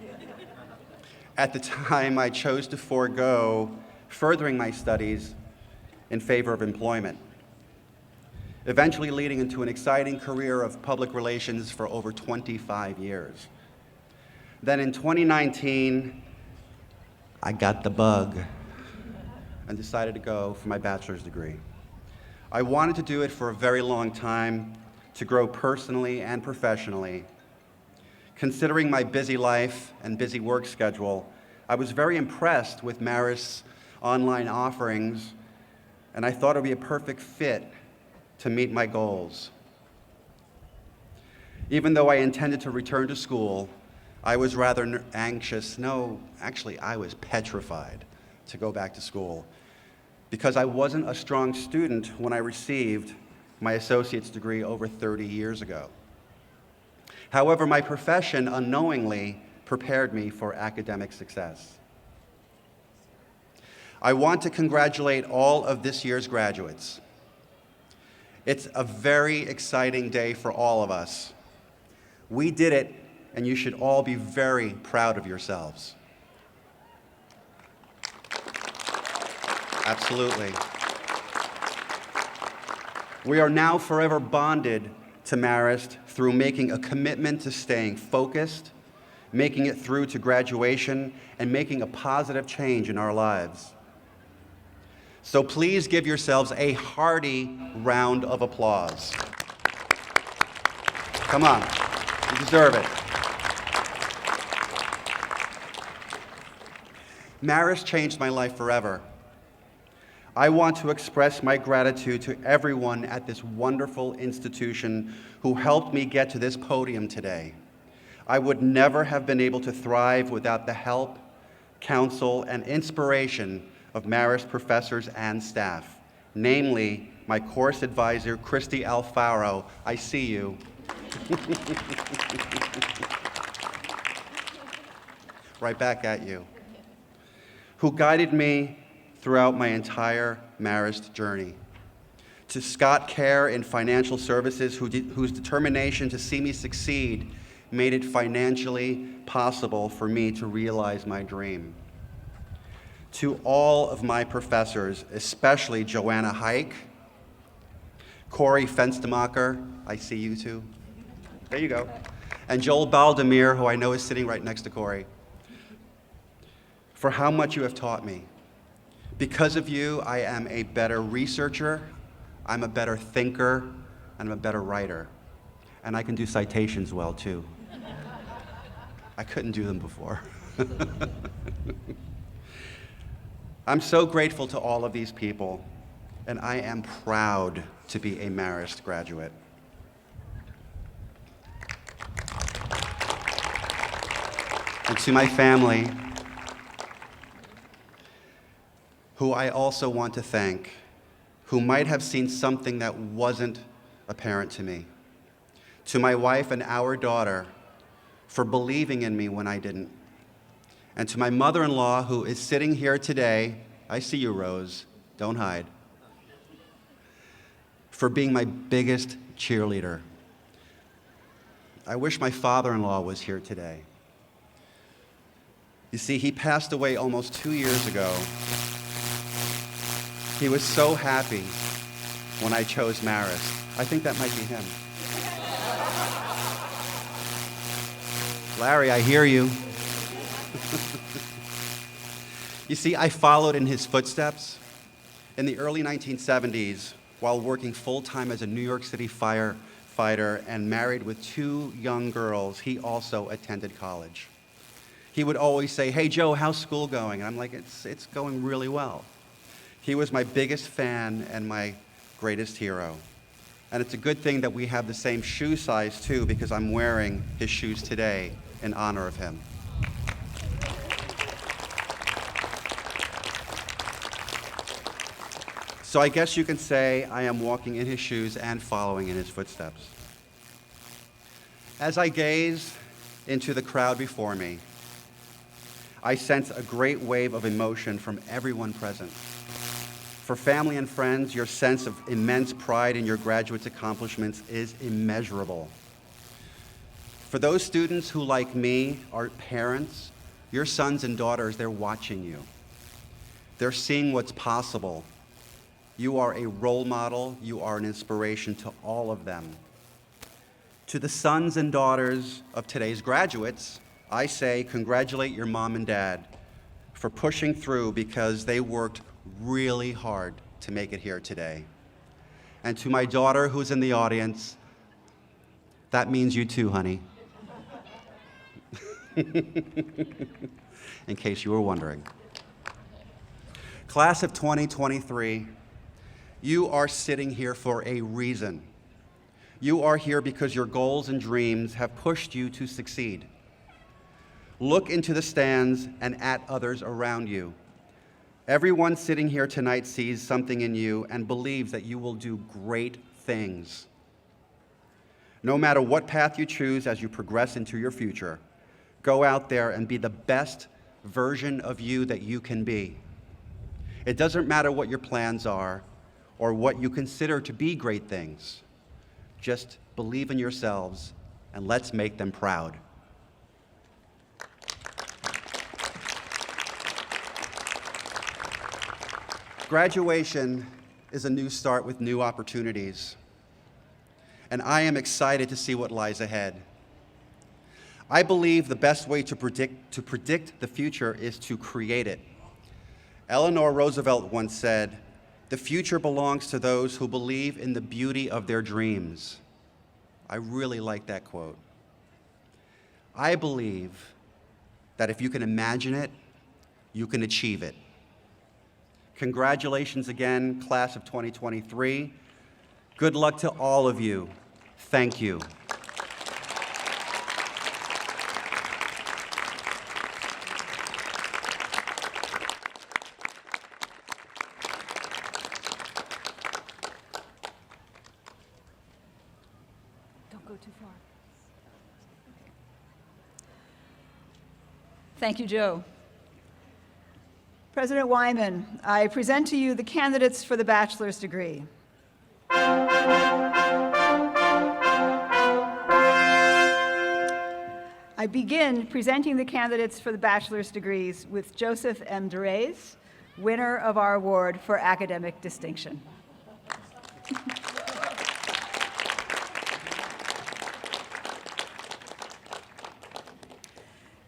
L: At the time, I chose to forego furthering my studies in favor of employment, eventually leading into an exciting career of public relations for over 25 years. Then in 2019, I got the bug and decided to go for my bachelor's degree. I wanted to do it for a very long time, to grow personally and professionally. Considering my busy life and busy work schedule, I was very impressed with Marist's online offerings, and I thought it would be a perfect fit to meet my goals. Even though I intended to return to school, I was rather anxious. No, actually, I was petrified to go back to school because I wasn't a strong student when I received my associate's degree over 30 years ago. However, my profession unknowingly prepared me for academic success. I want to congratulate all of this year's graduates. It's a very exciting day for all of us. We did it, and you should all be very proud of yourselves. Absolutely. We are now forever bonded to Marist through making a commitment to staying focused, making it through to graduation, and making a positive change in our lives. So please give yourselves a hearty round of applause. Come on, you deserve it. Marist changed my life forever. I want to express my gratitude to everyone at this wonderful institution who helped me get to this podium today. I would never have been able to thrive without the help, counsel, and inspiration of Marist professors and staff, namely my course advisor, Christy Alfaro. I see you. Right back at you. Who guided me throughout my entire Marist journey. To Scott Kerr in financial services, whose determination to see me succeed made it financially possible for me to realize my dream. To all of my professors, especially Joanna Hike, Corey Fenstemacher, I see you too. There you go. And Joel Baldemir, who I know is sitting right next to Corey, for how much you have taught me. Because of you, I am a better researcher, I'm a better thinker, and I'm a better writer. And I can do citations well, too. I couldn't do them before. I'm so grateful to all of these people, and I am proud to be a Marist graduate. And to my family, who I also want to thank, who might have seen something that wasn't apparent to me. To my wife and our daughter, for believing in me when I didn't. And to my mother-in-law, who is sitting here today, I see you, Rose, don't hide, for being my biggest cheerleader. I wish my father-in-law was here today. You see, he passed away almost 2 years ago. He was so happy when I chose Marist. I think that might be him. Larry, I hear you. You see, I followed in his footsteps. In the early 1970s, while working full-time as a New York City firefighter and married with 2 young girls, he also attended college. He would always say, "Hey, Joe, how's school going?" And I'm like, it's going really well. He was my biggest fan and my greatest hero. And it's a good thing that we have the same shoe size, too, because I'm wearing his shoes today in honor of him. So I guess you can say I am walking in his shoes and following in his footsteps. As I gaze into the crowd before me, I sense a great wave of emotion from everyone present. For family and friends, your sense of immense pride in your graduates' accomplishments is immeasurable. For those students who, like me, are parents, your sons and daughters, they're watching you. They're seeing what's possible. You are a role model. You are an inspiration to all of them. To the sons and daughters of today's graduates, I say congratulate your mom and dad for pushing through because they worked really hard to make it here today. And to my daughter who's in the audience, that means you too, honey. In case you were wondering. Class of 2023, you are sitting here for a reason. You are here because your goals and dreams have pushed you to succeed. Look into the stands and at others around you. Everyone sitting here tonight sees something in you and believes that you will do great things. No matter what path you choose as you progress into your future, go out there and be the best version of you that you can be. It doesn't matter what your plans are or what you consider to be great things. Just believe in yourselves and let's make them proud. Graduation is a new start with new opportunities, and I am excited to see what lies ahead. I believe the best way to predict the future is to create it. Eleanor Roosevelt once said, The future belongs to those who believe in the beauty of their dreams. I really like that quote. I believe that if you can imagine it, you can achieve it. Congratulations again, class of 2023. Good luck to all of you. Thank you.
B: Don't go too far. Thank you, Joe. President Weinman, I present to you the candidates for the bachelor's degree. I begin presenting the candidates for the bachelor's degrees with Joseph M. Duraes, winner of our award for academic distinction.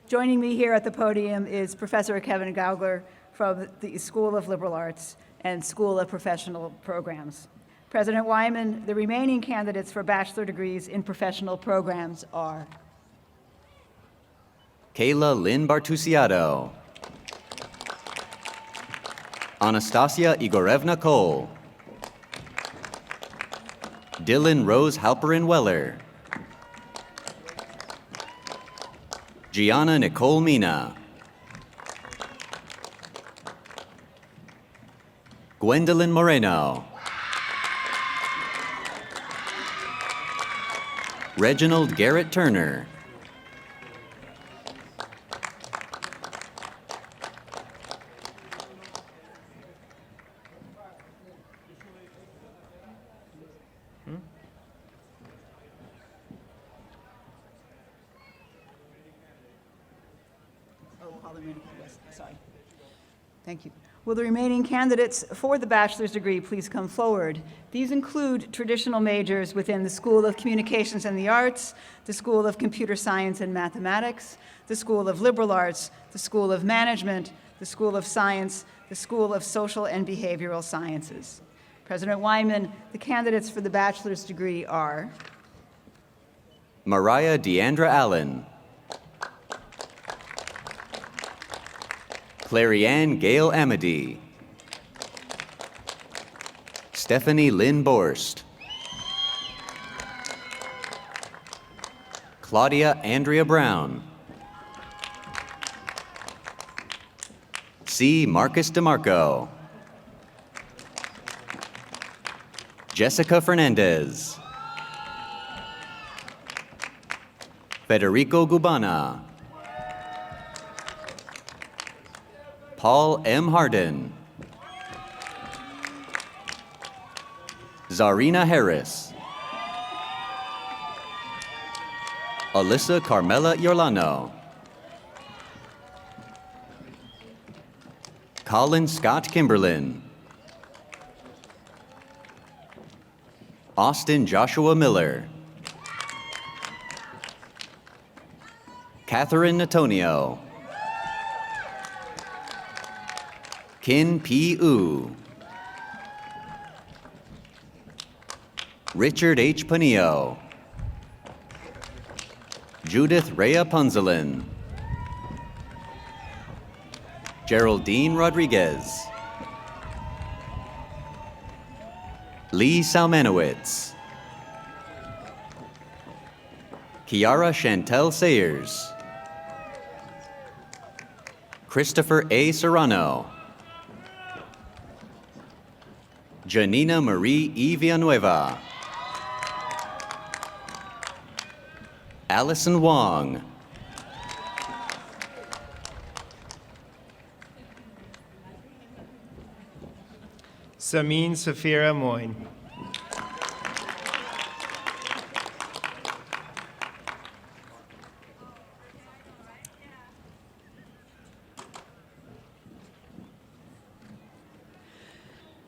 B: Joining me here at the podium is Professor Kevin Gaugler from the School of Liberal Arts and School of Professional Programs. President Weinman, the remaining candidates for bachelor degrees in professional programs are
K: Kayla Lynn Bartusiado, Anastasia Igorevna Cole, Dylan Rose Halperin Weller, Gianna Nicole Mina, Gwendolyn Moreno, Reginald Garrett Turner,
B: Thank you. Will the remaining candidates for the bachelor's degree please come forward? These include traditional majors within the School of Communications and the Arts, the School of Computer Science and Mathematics, the School of Liberal Arts, the School of Management, the School of Science, the School of Social and Behavioral Sciences. President Weinman, the candidates for the bachelor's degree are
K: Mariah Deandra Allen, Clarianne Gail Amity, Stephanie Lynn Borst, Claudia Andrea Brown, C. Marcus DeMarco, Jessica Fernandez, Federico Gubana, Paul M. Harden, Zarina Harris, Alyssa Carmela Yorlano, Colin Scott Kimberlin, Austin Joshua Miller, Catherine Natonio, Kin P. U, Richard H. Panillo, Judith Rhea Punzelin, Geraldine Rodriguez, Lee Salmanowitz, Kiara Chantel Sayers, Christopher A. Serrano, Janina Marie E. Villanueva, Allison Wong,
M: Samin Safira Moin.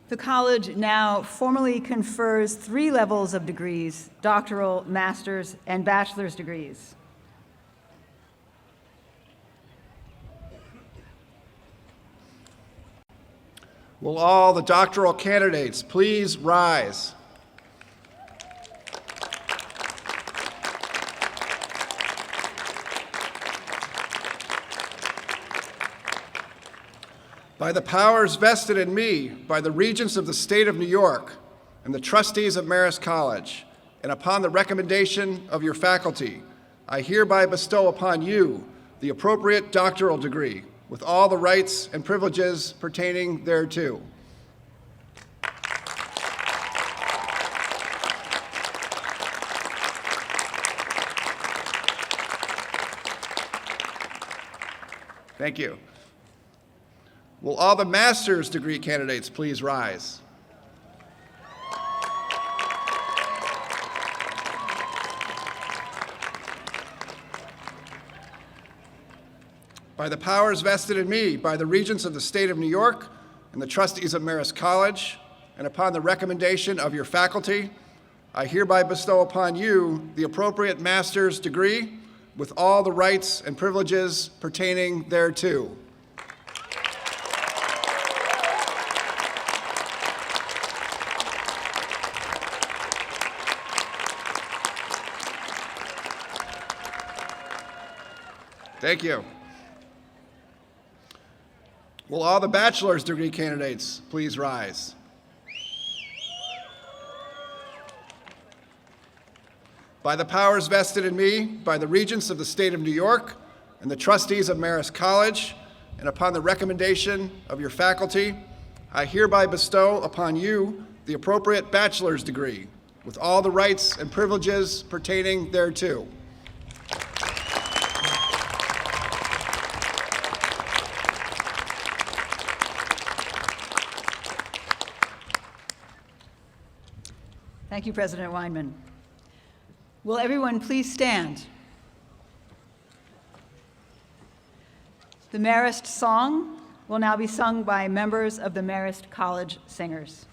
B: The college now formally confers 3 levels of degrees: doctoral, master's, and bachelor's degrees.
E: Will all the doctoral candidates please rise? By the powers vested in me by the Regents of the State of New York and the trustees of Marist College, and upon the recommendation of your faculty, I hereby bestow upon you the appropriate doctoral degree with all the rights and privileges pertaining thereto. Thank you. Will all the master's degree candidates please rise? By the powers vested in me by the Regents of the State of New York and the trustees of Marist College, and upon the recommendation of your faculty, I hereby bestow upon you the appropriate master's degree with all the rights and privileges pertaining thereto. Thank you. Will all the bachelor's degree candidates please rise? By the powers vested in me by the Regents of the State of New York and the trustees of Marist College, and upon the recommendation of your faculty, I hereby bestow upon you the appropriate bachelor's degree with all the rights and privileges pertaining thereto.
B: Thank you, President Weinman. Will everyone please stand? The Marist song will now be sung by members of the Marist College Singers.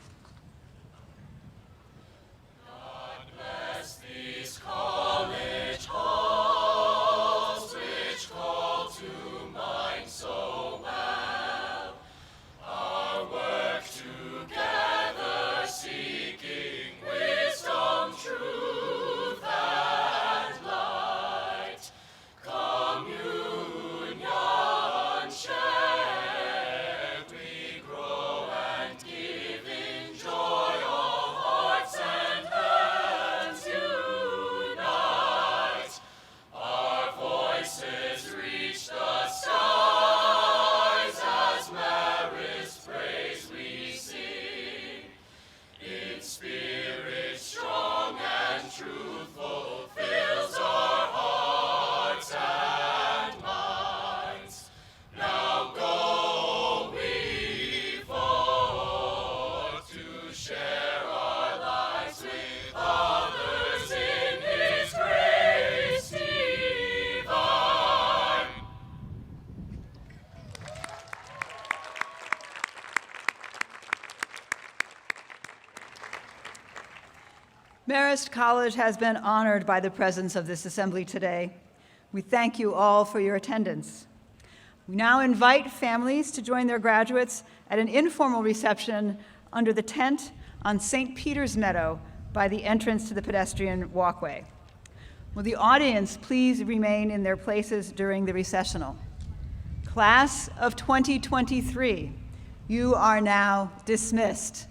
C: God bless these college halls, which call to mind so well our work together, seeking wisdom, truth, and light. Communion shared, we grow and give in joy. All hearts and hands unite. Our voices reach the skies as Marist praise we sing. In spirit strong and truthful fills our hearts and minds. Now go we forth to share our lives with others in His grace divine.
B: Marist College has been honored by the presence of this assembly today. We thank you all for your attendance. We now invite families to join their graduates at an informal reception under the tent on St. Peter's Meadow by the entrance to the pedestrian walkway. Will the audience please remain in their places during the recessional? Class of 2023, you are now dismissed.